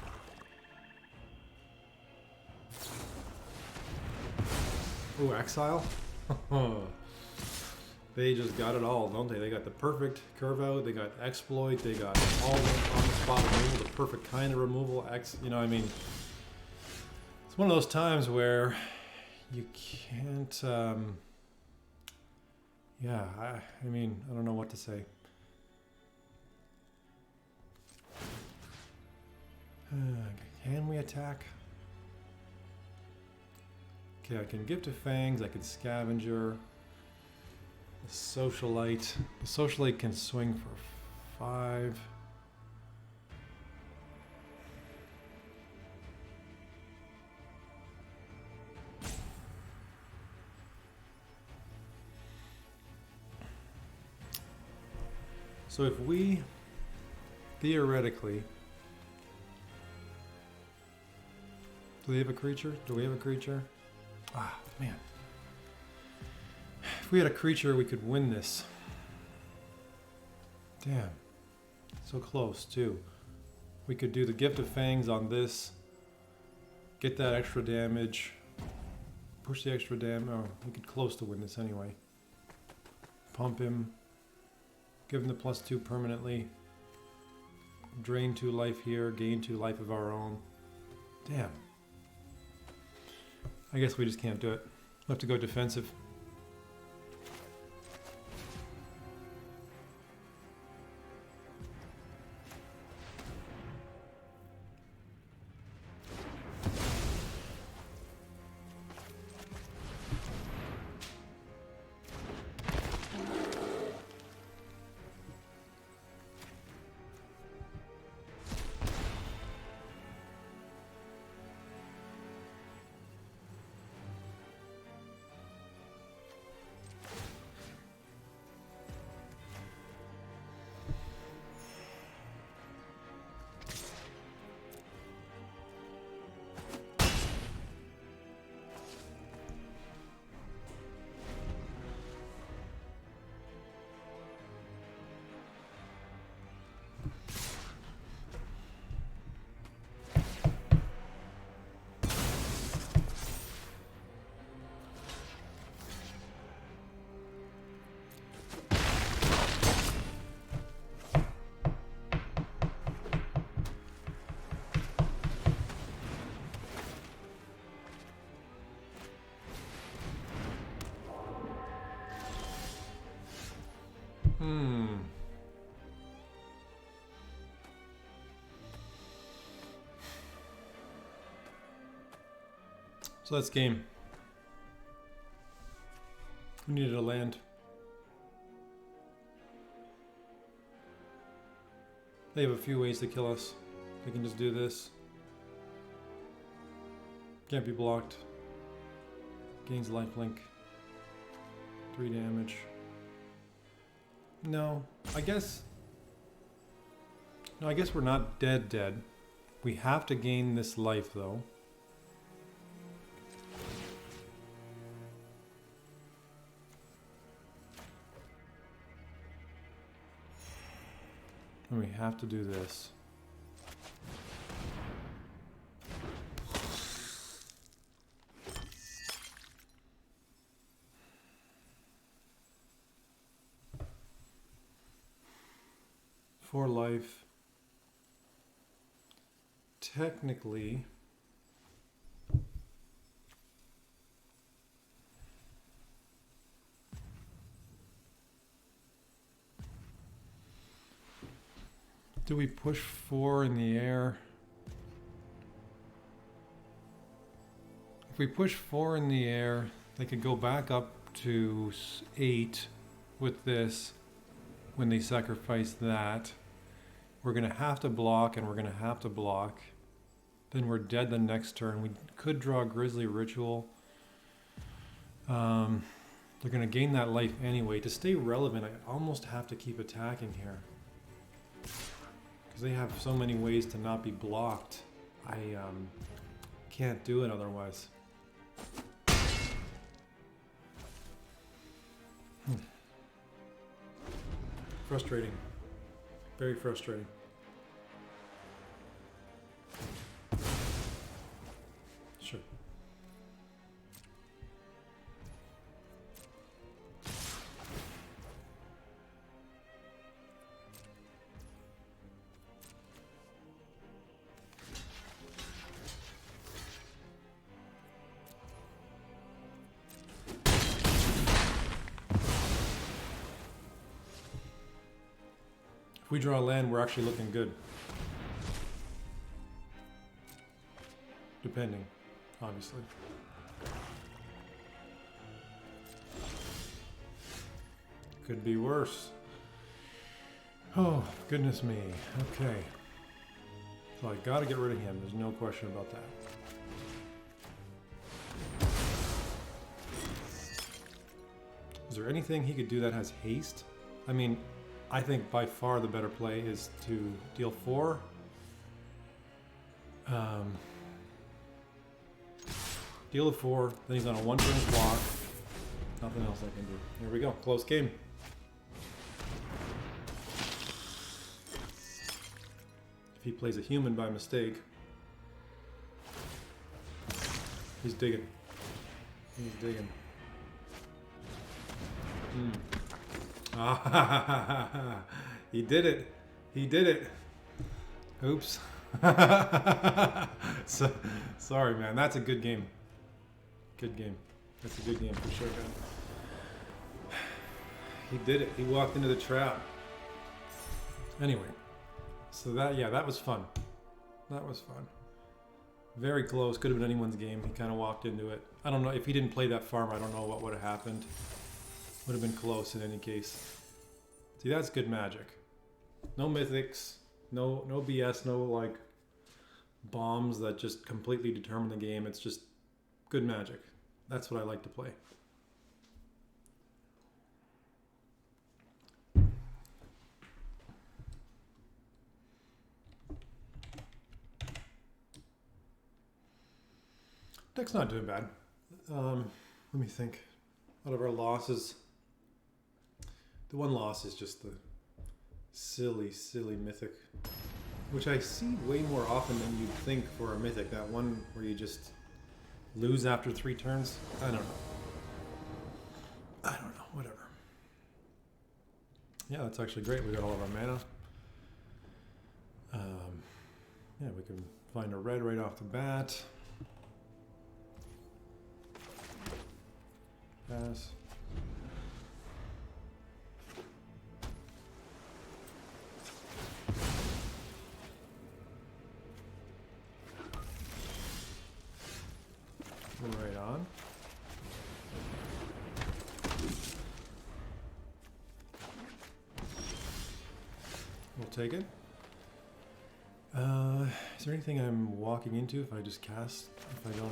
Ooh, Exile? They just got it all, don't they? They got the perfect curve out, they got exploit, they got all the on-the-spot removal, the perfect kind of removal. You know, I mean, it's one of those times where you can't, yeah, I mean, I don't know what to say. Can we attack? Okay, I can give to Fangs, I can Scavenger. The Socialite. The Socialite can swing for 5. So if we, theoretically, do they have a creature? Do we have a creature? Ah, man. If we had a creature, we could win this. Damn. So close, too. We could do the Gift of Fangs on this. Get that extra damage. Push the extra damage. Oh, we could close to win this anyway. Pump him. Give him the +2 permanently. drain 2 life here, gain 2 life of our own. Damn. I guess we just can't do it. We'll have to go defensive. So that's game. We needed a land. They have a few ways to kill us. They can just do this. Can't be blocked. Gains lifelink. 3 damage. No, I guess... No, I guess we're not dead. We have to gain this life though. And we have to do this. For life. Technically, do we push 4 in the air? If we push 4 in the air, they could go back up to 8 with this when they sacrifice that. We're going to have to block, and we're going to have to block. Then we're dead the next turn. We could draw a Grizzly Ritual. They're going to gain that life anyway. To stay relevant, I almost have to keep attacking here. Because they have so many ways to not be blocked. I can't do it otherwise. Frustrating. Very frustrating. Sure. If we draw land, we're actually looking good. Depending, obviously. Could be worse. Oh, goodness me. Okay. So I gotta get rid of him. There's no question about that. Is there anything he could do that has haste? I mean, I think by far the better play is to deal 4. Deal of 4, then he's on a 1-turn block. Nothing else I can do. Here we go, close game. If he plays a human by mistake, he's digging. He's digging. Ah, he did it. He did it. Oops. So, sorry, man. That's a good game. Good game. That's a good game for sure, man. He did it. He walked into the trap. Anyway, so that was fun. That was fun. Very close. Could have been anyone's game. He kind of walked into it. I don't know. If he didn't play that farm, I don't know what would have happened. Would have been close in any case. See, that's good magic. No mythics. No BS. No, like, bombs that just completely determine the game. It's just good magic. That's what I like to play. Deck's not doing bad. Let me think. Out of our losses, the one loss is just the silly mythic, which I see way more often than you'd think for a mythic. That one where you just lose after 3 turns. I don't know. Whatever. Yeah, that's actually great. We got all of our mana. Yeah, we can find a red right off the bat. Pass. Right on. We'll take it. Is there anything I'm walking into if I just cast? If I don't...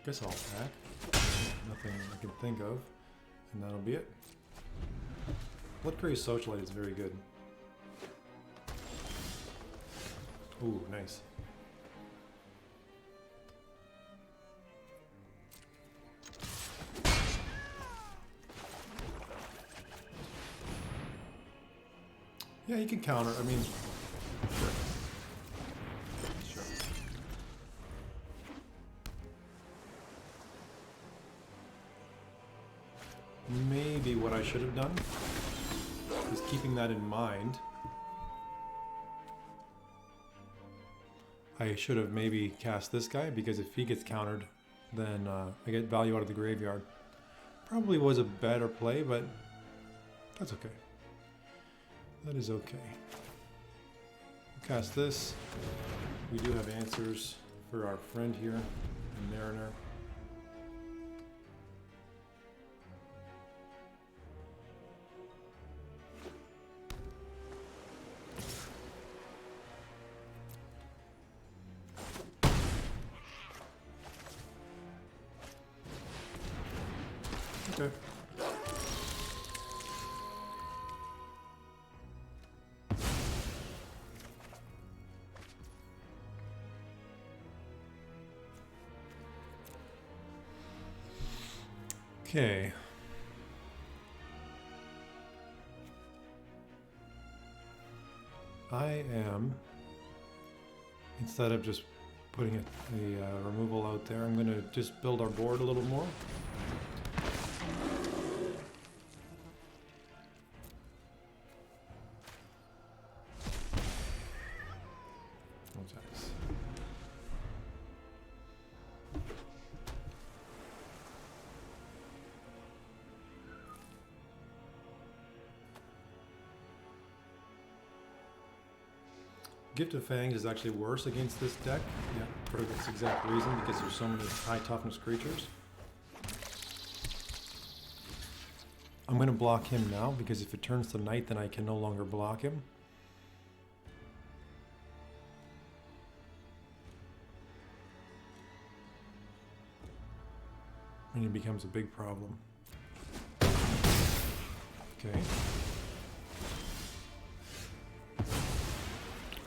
Guess I'll attack. Nothing I can think of. And that'll be it. Bloodcurry Socialite is very good. Ooh, nice. Yeah, you can counter. I mean, sure. Sure. Maybe what I should have done is keeping that in mind. I should have maybe cast this guy because if he gets countered, then I get value out of the graveyard. Probably was a better play, but that's okay. That is okay. We'll cast this. We do have answers for our friend here, Mariner. Okay. Okay. I am, instead of just putting a removal out there, I'm going to just build our board a little more. Gift of Fangs is actually worse against this deck, yeah, for this exact reason, because there's so many high toughness creatures. I'm going to block him now, because if it turns to night, then I can no longer block him. And it becomes a big problem. Okay.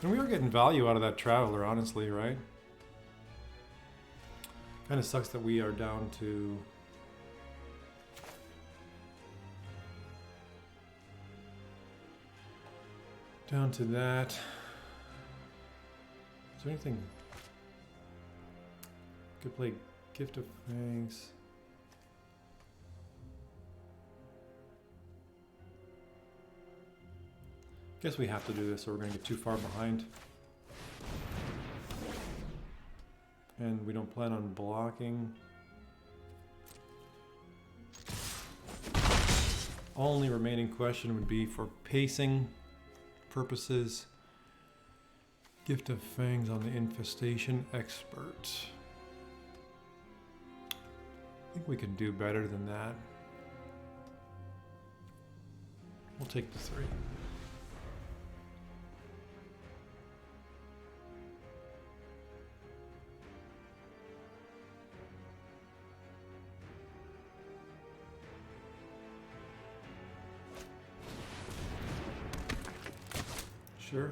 And we are getting value out of that Traveler, honestly, right? Kind of sucks that we are down to... down to that. Is there anything... Could play Gift of Fangs. Guess we have to do this or we're going to get too far behind. And we don't plan on blocking. Only remaining question would be for pacing purposes. Gift of Fangs on the Infestation Expert. I think we can do better than that. We'll take the 3. Sure.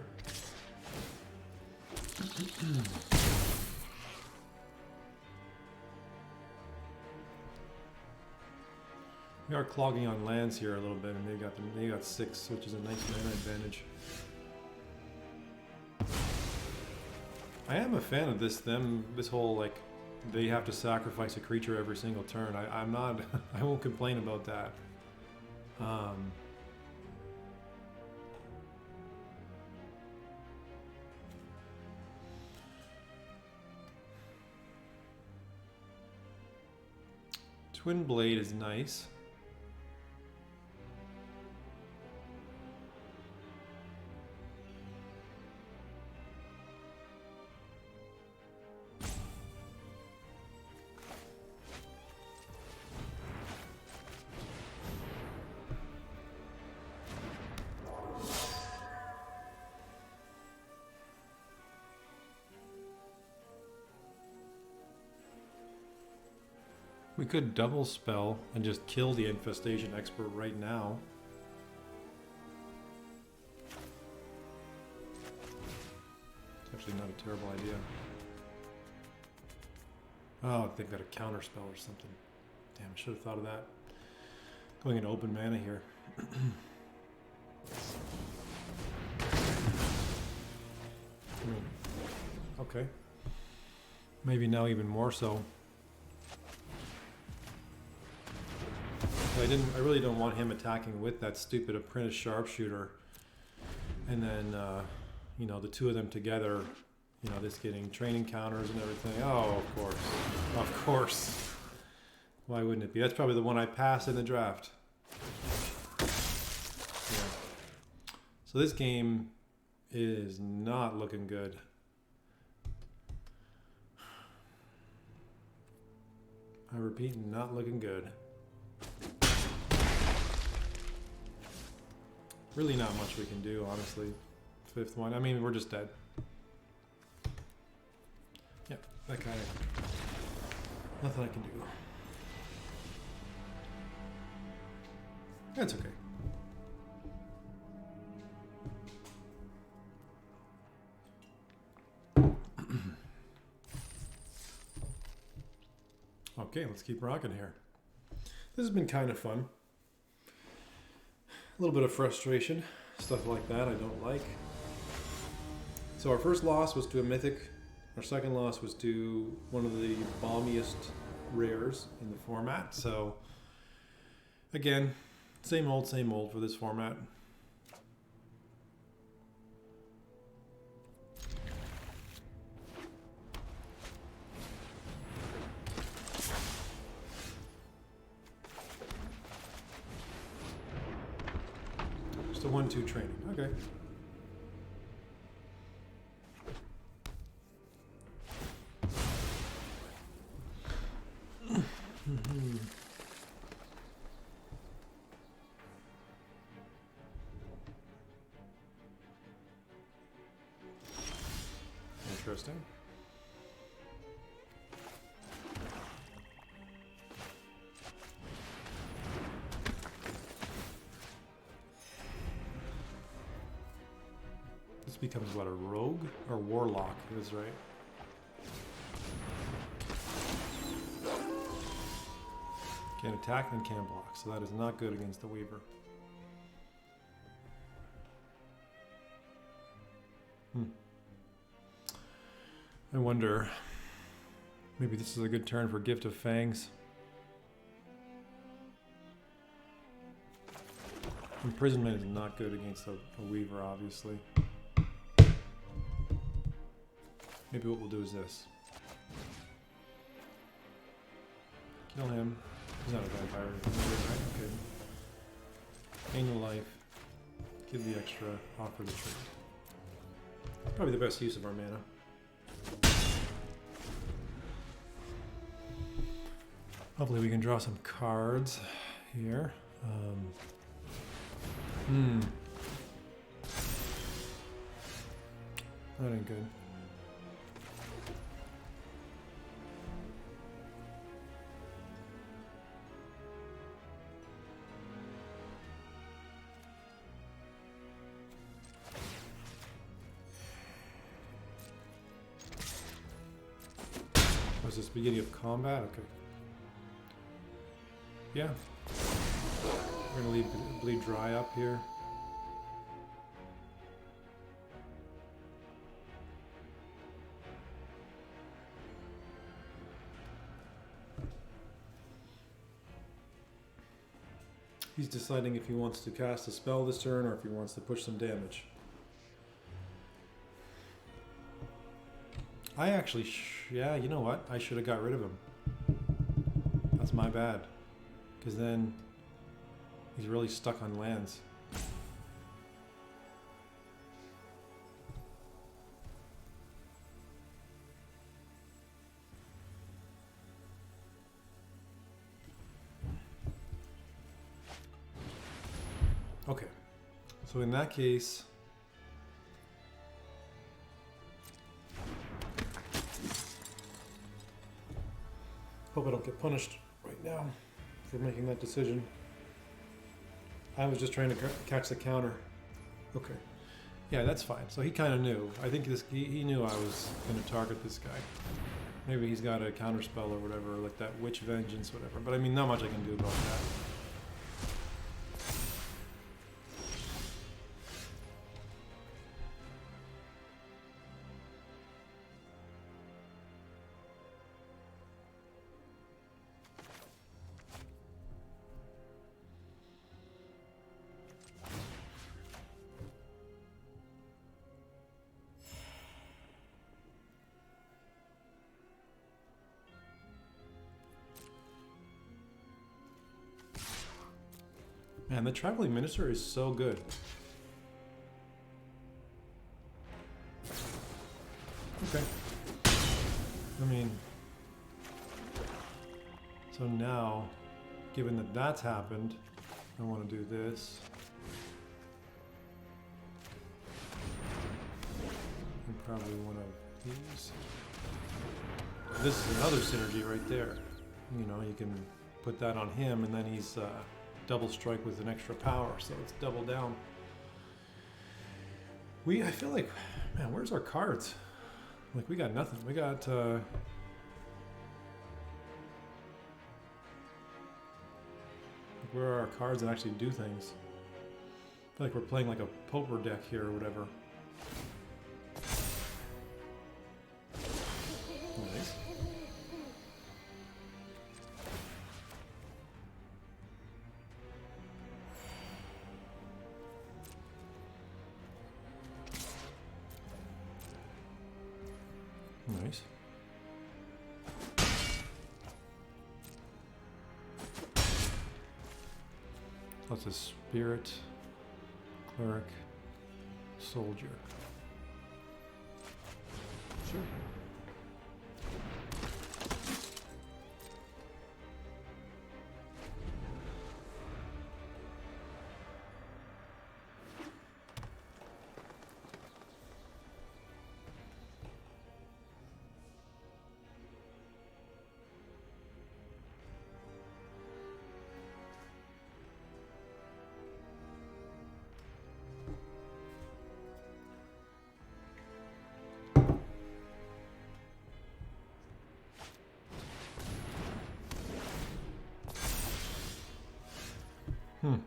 We are clogging on lands here a little bit, and they got 6, which is a nice mana advantage. I am a fan of this whole like they have to sacrifice a creature every single turn. I'm not I won't complain about that. Twin Blade is nice. We could double spell and just kill the Infestation Expert right now. It's actually not a terrible idea. Oh, they've got a counter spell or something. Damn, I should have thought of that. Going into open mana here. Okay. Maybe now even more so. I really don't want him attacking with that stupid Apprentice Sharpshooter, and then you know, the two of them together, you know, this getting training counters and everything. Oh, of course. Why wouldn't it be? That's probably the one I passed in the draft. Yeah. So this game is not looking good. I repeat, not looking good. Really not much we can do, honestly. 5th one. I mean, we're just dead. Yep, that guy. Nothing I can do. That's okay. Okay, let's keep rocking here. This has been kind of fun. A little bit of frustration, stuff like that I don't like. So our first loss was to a mythic. Our second loss was to one of the balmiest rares in the format. So again, same old for this format. Just a 1-2 training. Okay. Interesting. This becomes what, a rogue or warlock? Is right. Can attack and can block, so that is not good against the Weaver. I wonder, maybe this is a good turn for Gift of Fangs. Imprisonment is not good against a Weaver, obviously. Maybe what we'll do is this. Kill him. He's not a vampire. Right? Okay. Gain the life. Give the extra. Offer the trade. Probably the best use of our mana. Hopefully we can draw some cards here. That ain't good. Was this beginning of combat? Okay. Yeah. We're gonna leave bleed dry up here. He's deciding if he wants to cast a spell this turn or if he wants to push some damage. I actually, yeah, you know what? I should have got rid of him. That's my bad. Because then he's really stuck on lands. Okay, so in that case, hope I don't get punished right now for making that decision. I was just trying to catch the counter. Okay, yeah, that's fine. So he kind of knew. I think he knew I was going to target this guy. Maybe he's got a counter spell or whatever, like that Witch Vengeance, whatever. But I mean, not much I can do about that. Man, the Traveling Minister is so good. Okay. I mean, so now, given that that's happened, I want to do this. And probably one of these. This is another synergy right there. You know, you can put that on him and then he's double strike with an extra power, so it's double down. I feel like, man, where's our cards? Like, we got nothing. We got, where are our cards that actually do things? I feel like we're playing like a poker deck here or whatever. Nice. Nice. That's a spirit, cleric, soldier. Sure. Hmm.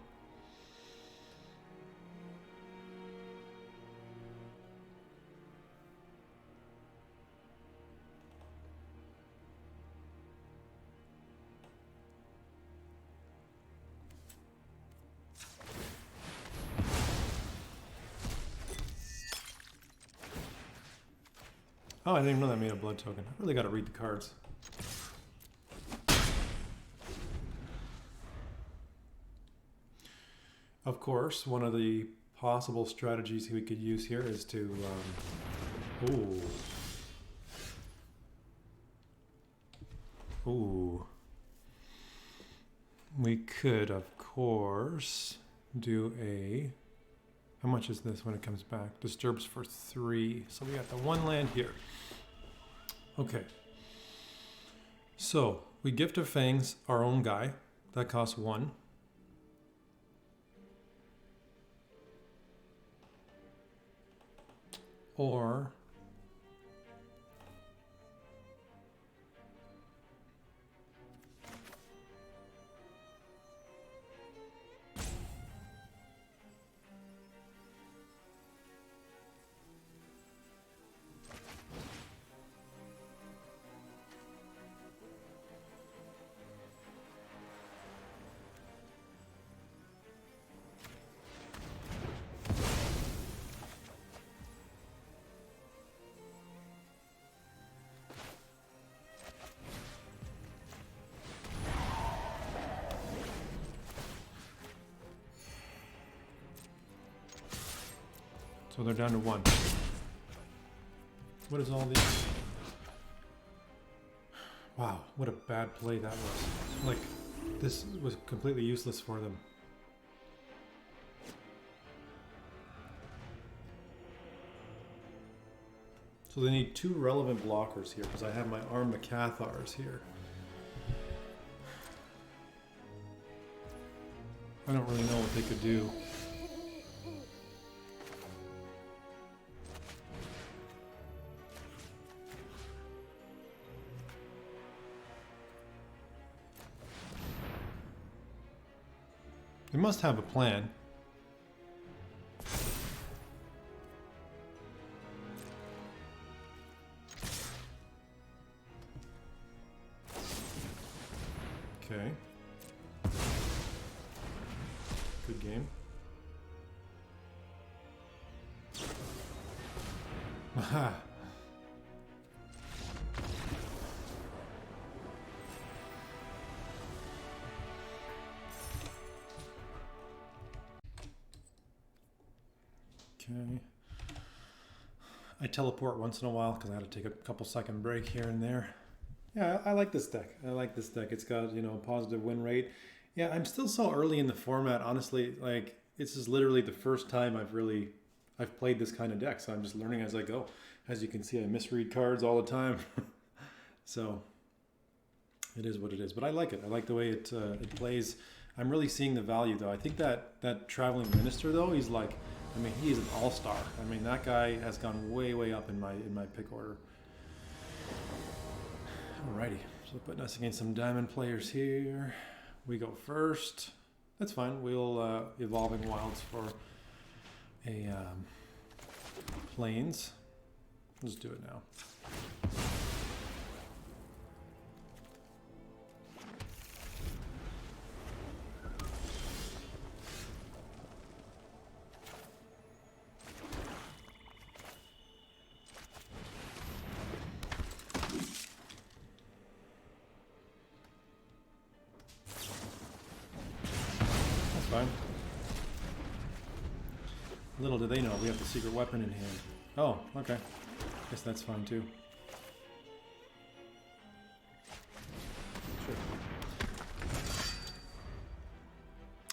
Oh, I didn't even know that made a blood token. I really got to read the cards. Of course, one of the possible strategies we could use here is to... ooh. Ooh. We could, of course, do a... How much is this when it comes back? Disturbs for 3. So we got the 1 land here. Okay. So, we gift of Fangs our own guy. That costs 1. Or... So they're down to 1. What is all these? Wow, what a bad play that was. Like, this was completely useless for them. So they need 2 relevant blockers here, because I have my Arm Macathars here. I don't really know what they could do. They must have a plan. Okay. Good game. Aha. Okay. I teleport once in a while because I had to take a couple second break here and there. Yeah, I like this deck. I like this deck. It's got, you know, a positive win rate. Yeah, I'm still so early in the format, honestly. Like, this is literally the first time I've played this kind of deck, so I'm just learning as I go. As you can see, I misread cards all the time. So, it is what it is. But I like it. I like the way it plays. I'm really seeing the value, though. I think that Traveling Minister, though, he's like... I mean, he's an all-star. I mean, that guy has gone way, way up in my pick order. Alrighty, so putting us against some diamond players here. We go first. That's fine. We'll Evolving Wilds for a Plains. Let's do it now. Fine. Little do they know we have the secret weapon in hand. Oh, okay. Guess that's fine too. Sure.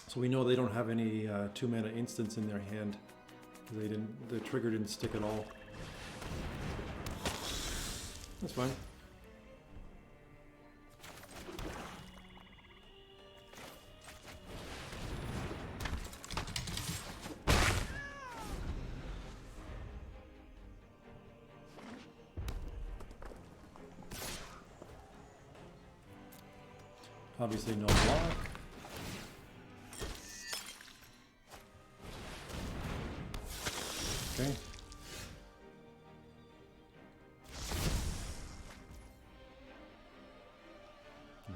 So we know they don't have any 2-mana instants in their hand. The trigger didn't stick at all. That's fine. Obviously no block. Okay.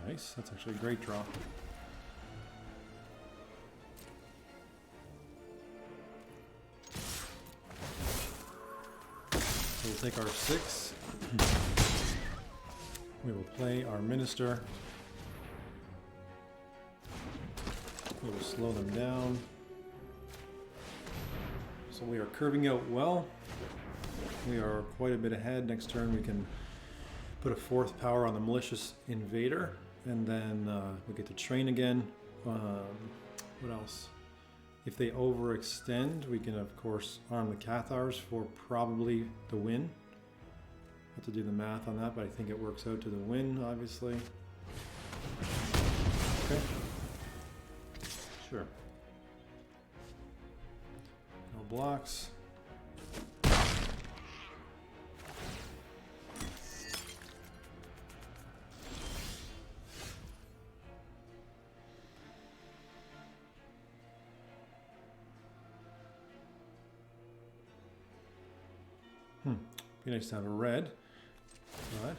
Nice, that's actually a great draw. So we'll take our 6. We will play our minister. We will slow them down. So we are curving out well. We are quite a bit ahead. Next turn we can put a 4th power on the malicious invader, and then we get to train again. What else? If they overextend, we can of course arm the Cathars for probably the win. Have to do the math on that, but I think it works out to the win, obviously. Okay. Sure. No blocks. Be nice to have a red, but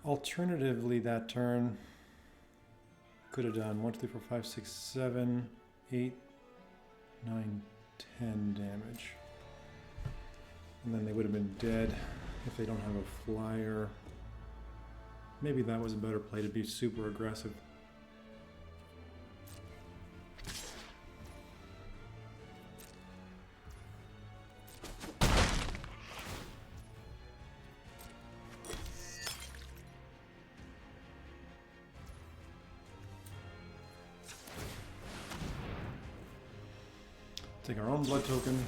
alternatively that turn could have done 1, 2, 3, 4, 5, 6, 7, 8, 9, 10 damage. And then they would have been dead if they don't have a flyer. Maybe that was a better play, to be super aggressive. Take our own blood token.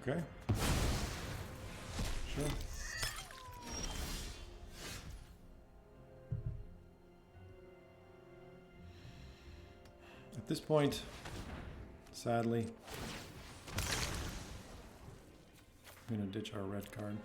Okay. Sure. At this point, sadly, I'm going to ditch our red card.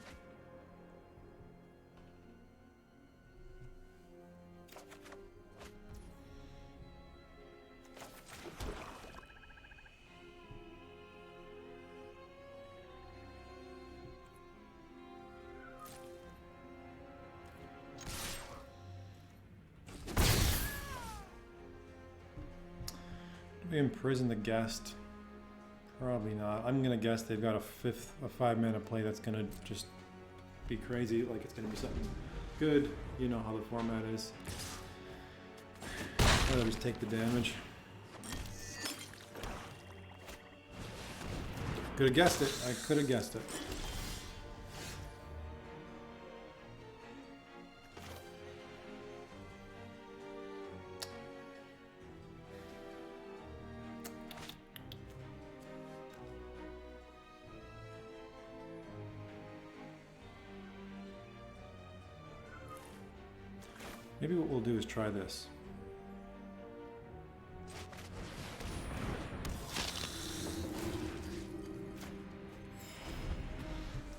We imprison the guest. Probably not. I'm gonna guess they've got a 5-mana play that's gonna just be crazy. Like it's gonna be something good. You know how the format is. I'll just take the damage. Could have guessed it. I could have guessed it. Maybe what we'll do is try this.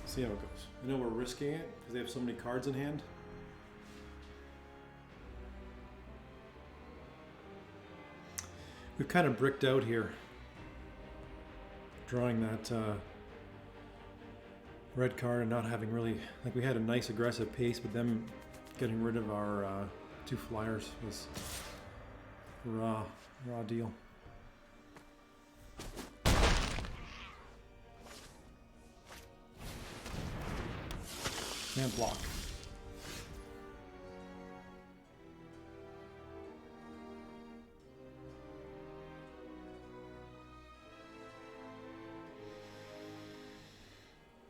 See how it goes. I know we're risking it because they have so many cards in hand. We've kind of bricked out here, drawing that red card and not having really, like we had a nice aggressive pace, but them getting rid of our 2 flyers was raw deal. Can't block.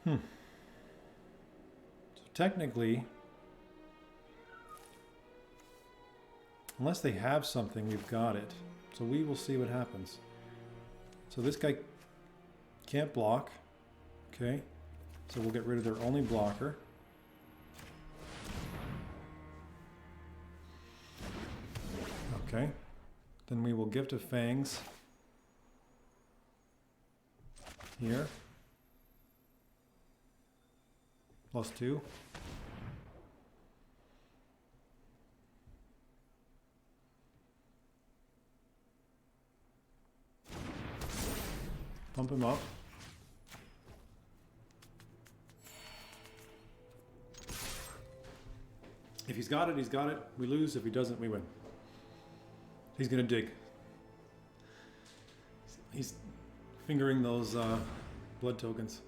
So technically, unless they have something, we've got it. So we will see what happens. So this guy can't block. Okay. So we'll get rid of their only blocker. Okay. Then we will gift a Fangs here. +2. Pump him up. If he's got it, he's got it. We lose. If he doesn't, we win. He's gonna dig. He's fingering those blood tokens.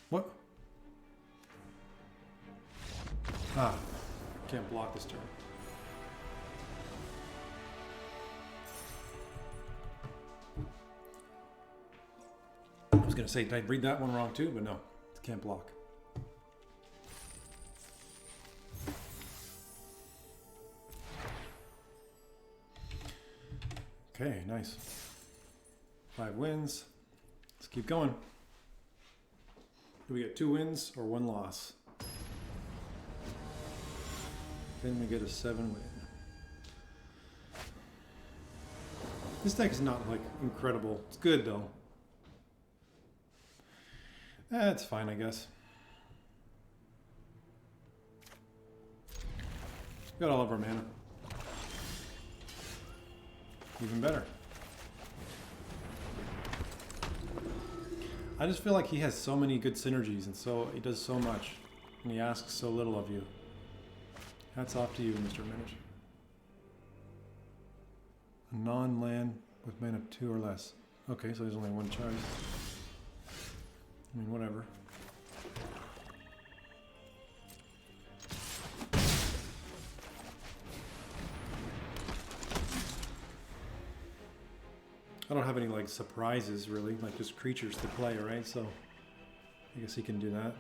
What? Ah, can't block this turn. I was gonna say, did I read that one wrong too? But no, it can't block. Okay, nice. 5 wins. Let's keep going. Do we get 2 wins or 1 loss? Then we get a 7 win. This deck is not like incredible. It's good though. It's fine, I guess. Got all of our mana. Even better. I just feel like he has so many good synergies and so he does so much and he asks so little of you. Hats off to you, Mr. Minute. A non-land with mana 2 or less. Okay, so there's only 1 choice. I mean, whatever. I don't have any like surprises really, like just creatures to play, right? So I guess he can do that.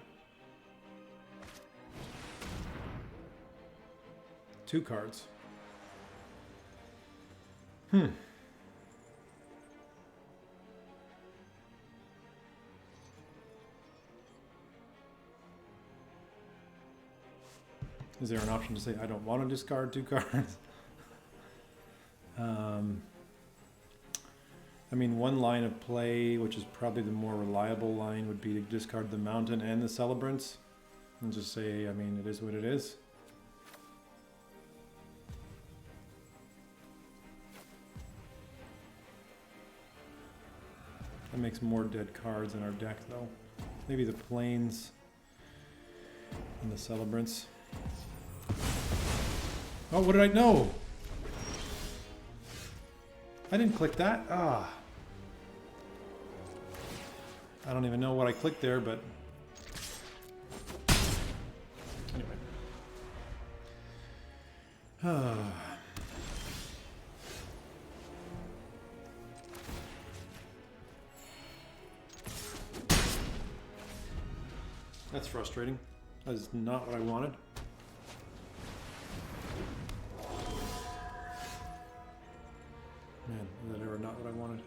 2 cards. Is there an option to say I don't want to discard 2 cards? I mean, one line of play, which is probably the more reliable line, would be to discard the Mountain and the Celebrants. And just say, I mean, it is what it is. That makes more dead cards in our deck, though. Maybe the Plains and the Celebrants. Oh, what did I know? I didn't click that. Ah. I don't even know what I clicked there, but anyway. That's frustrating. That is not what I wanted. Man, is that ever not what I wanted?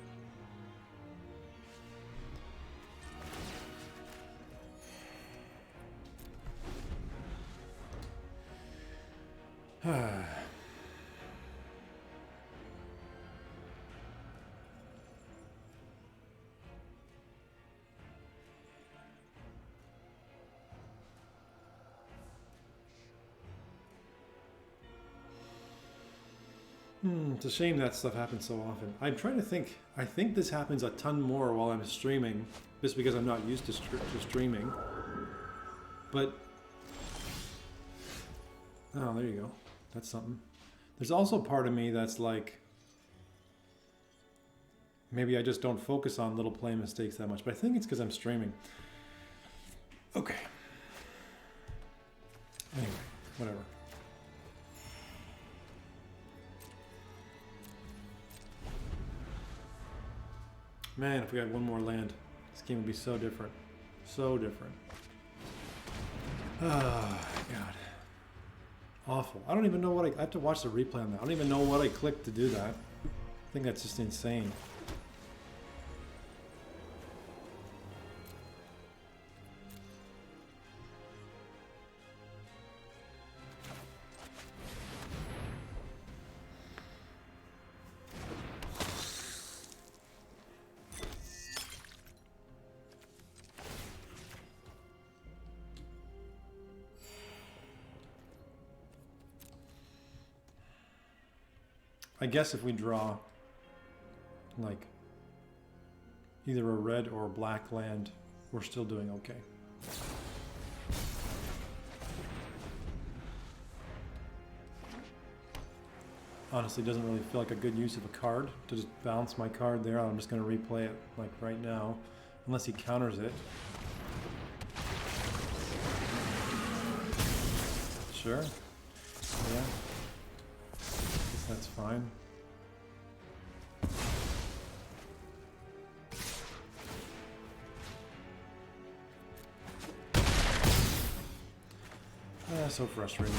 It's a shame that stuff happens so often. I'm trying to think. I think this happens a ton more while I'm streaming, just because I'm not used to streaming. But oh, there you go. That's something. There's also part of me that's like, maybe I just don't focus on little play mistakes that much. But I think it's because I'm streaming. Okay. Anyway, whatever. Man, if we had one more land, this game would be so different. So different. Ah, God. Awful. I don't even know what I have to watch the replay on that. I don't even know what I clicked to do that. I think that's just insane. I guess if we draw like either a red or black land, we're still doing okay. Honestly, doesn't really feel like a good use of a card to just bounce my card there. I'm just going to replay it like right now, unless he counters it. Sure. Yeah. Guess that's fine. So frustrating.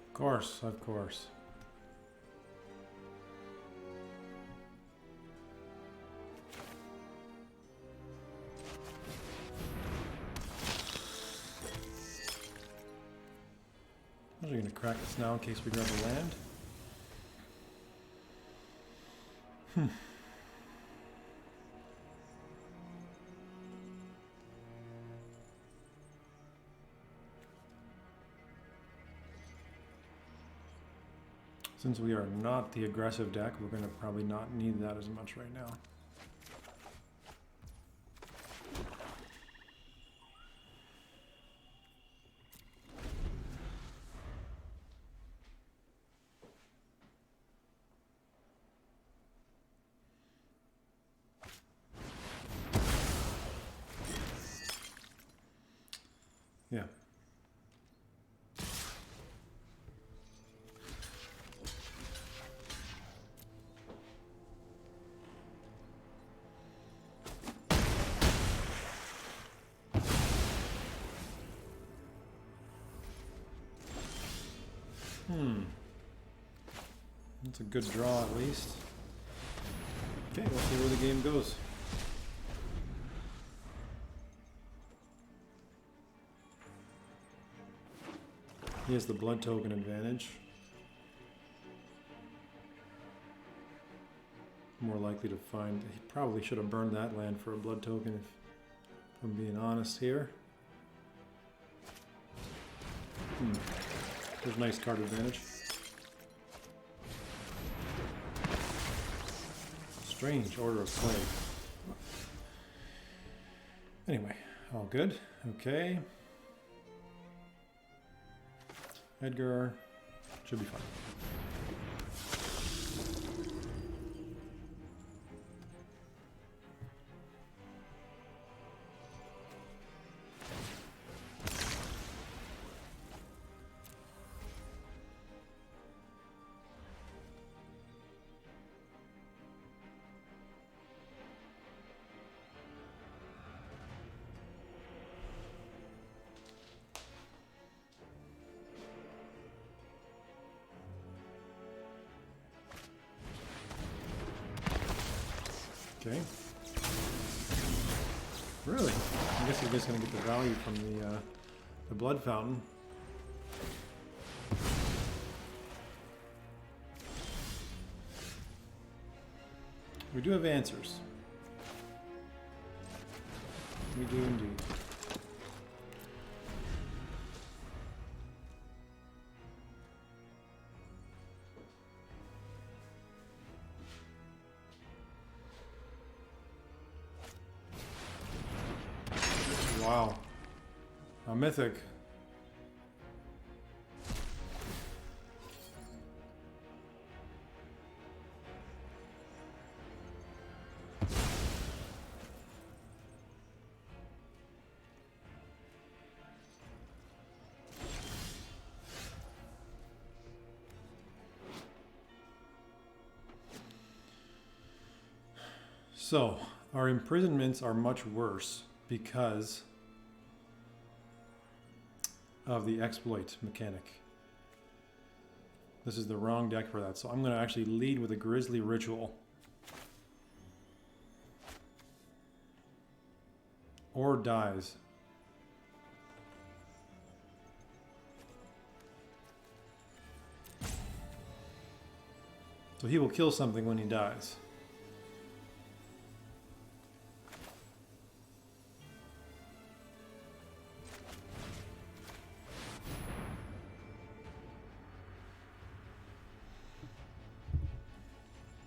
Of course, of course. I'm going to crack this now in case we grab a land. Since we are not the aggressive deck, we're going to probably not need that as much right now. Yeah. That's a good draw at least. Okay, we'll see where the game goes. He has the blood token advantage. More likely to find... He probably should have burned that land for a blood token if I'm being honest here. There's nice card advantage. Strange order of play. Anyway, all good. Okay. Edgar should be fine. Okay. Really? I guess he's just going to get the value from the blood fountain. We do have answers. We do indeed. Wow. A mythic. So, our imprisonments are much worse because of the exploit mechanic. This is the wrong deck for that, so I'm going to actually lead with a Grizzly Ritual. Or dies. So he will kill something when he dies.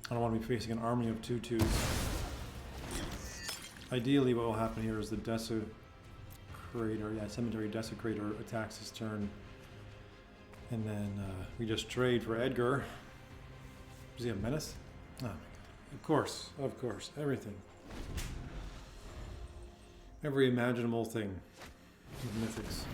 I don't want to be facing an army of 2/2s. Ideally, what will happen here is the Desecrator, Cemetery Desecrator attacks his turn. And then we just trade for Edgar. Does he have Menace? Oh my god. Of course, everything. Every imaginable thing with Mythics.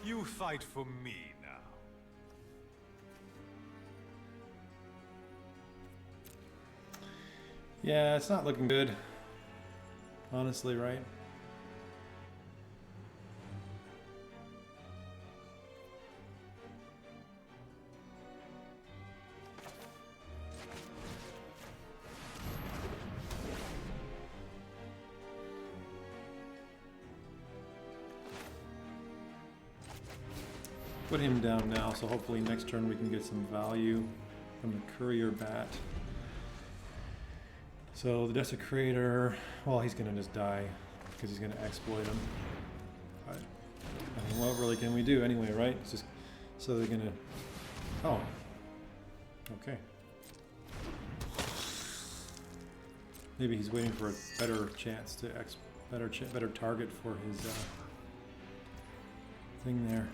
You fight for me now. Yeah, it's not looking good. Honestly, right? Put him down now, so hopefully next turn we can get some value from the Courier Bat. So the Desecrator, well, he's gonna just die because he's gonna exploit him. But, I mean, what really can we do anyway, right? It's just so they're gonna. Oh, okay. Maybe he's waiting for a better chance to better target for his thing there.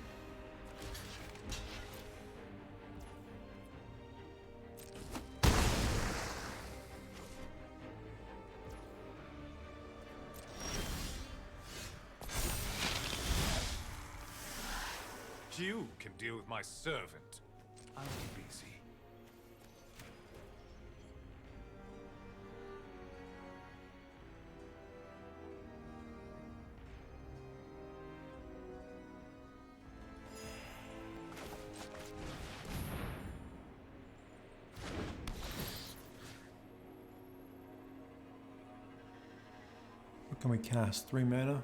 You can deal with my servant. I'll be busy. What can we cast? 3 mana?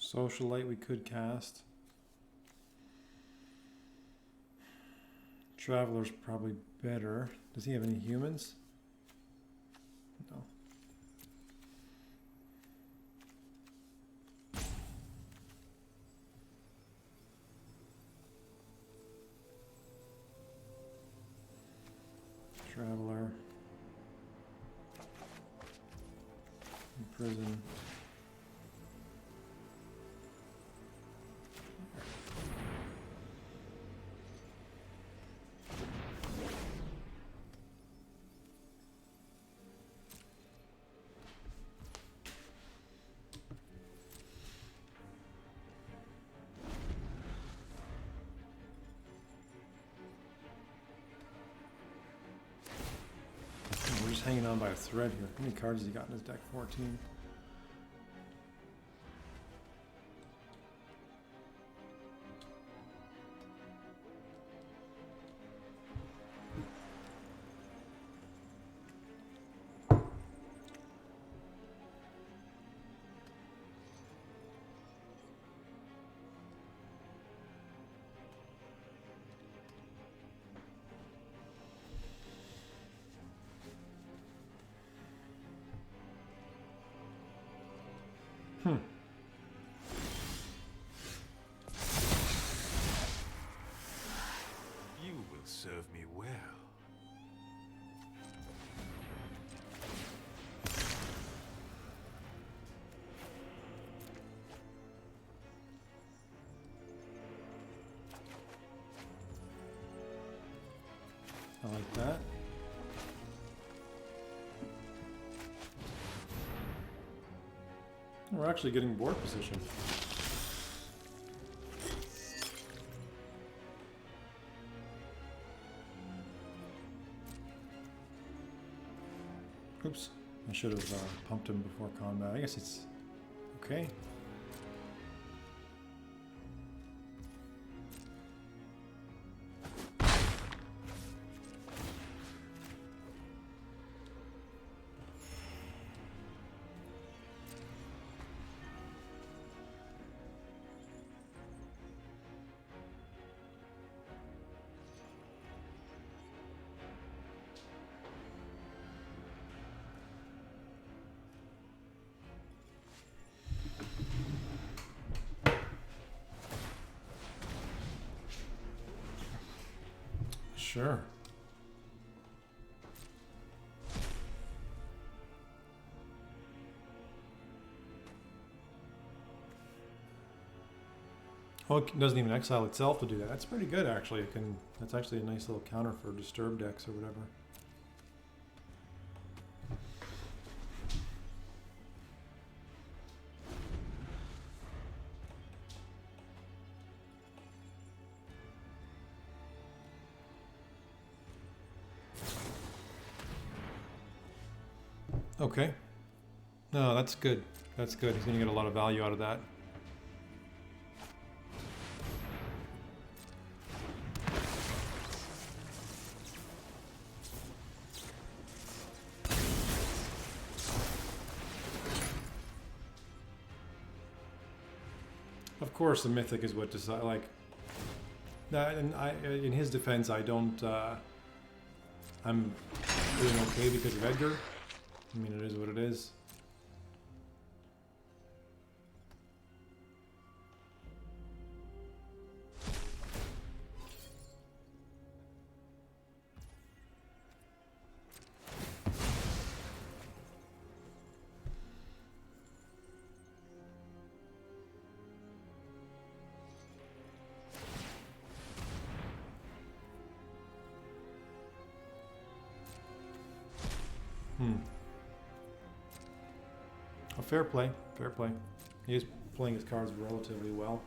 Socialite we could cast. Traveler's probably better. Does he have any humans? No. Traveler. Prison. We're just hanging on by a thread here. How many cards has he got in his deck? 14. I like that. We're actually getting board position. Oops, I should have pumped him before combat. I guess it's okay. Sure. Oh, it doesn't even exile itself to do that. That's pretty good, actually. It can. That's actually a nice little counter for disturb decks or whatever. Okay. No, that's good. That's good. He's going to get a lot of value out of that. Of course, the mythic is what decide. Like that, and in his defense, I don't. I'm doing okay because of Edgar. I mean, it is what it is. Oh, fair play, fair play. He is playing his cards relatively well.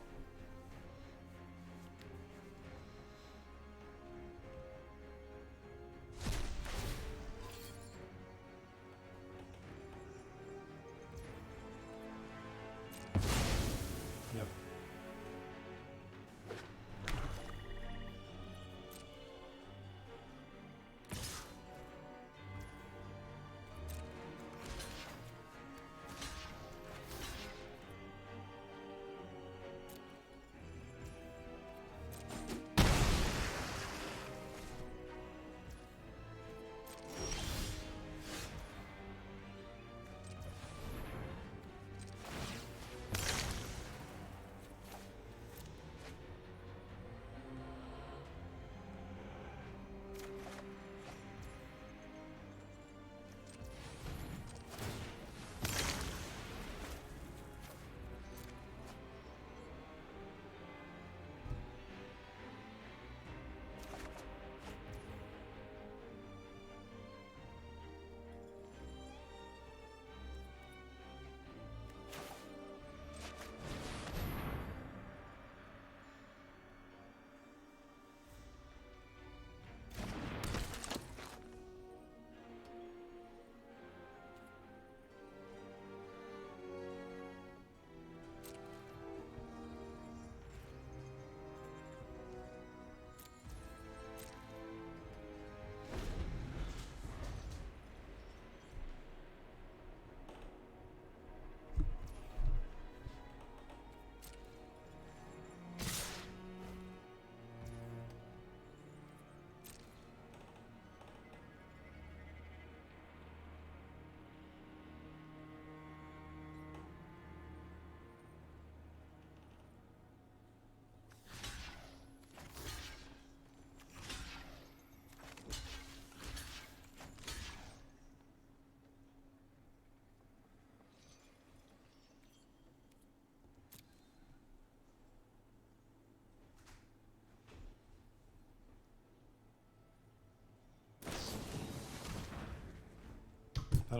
Yep.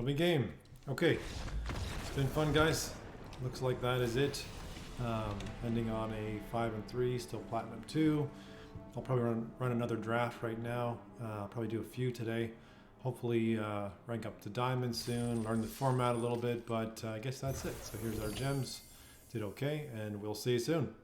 that'll be game. Okay, it's been fun, guys. Looks like that is it. Ending on a 5 and 3, still platinum 2. I'll probably run another draft right now. I'll probably do a few today. Hopefully rank up to diamond soon, learn the format a little bit, but I guess that's it. So here's our gems. Did okay, and we'll see you soon.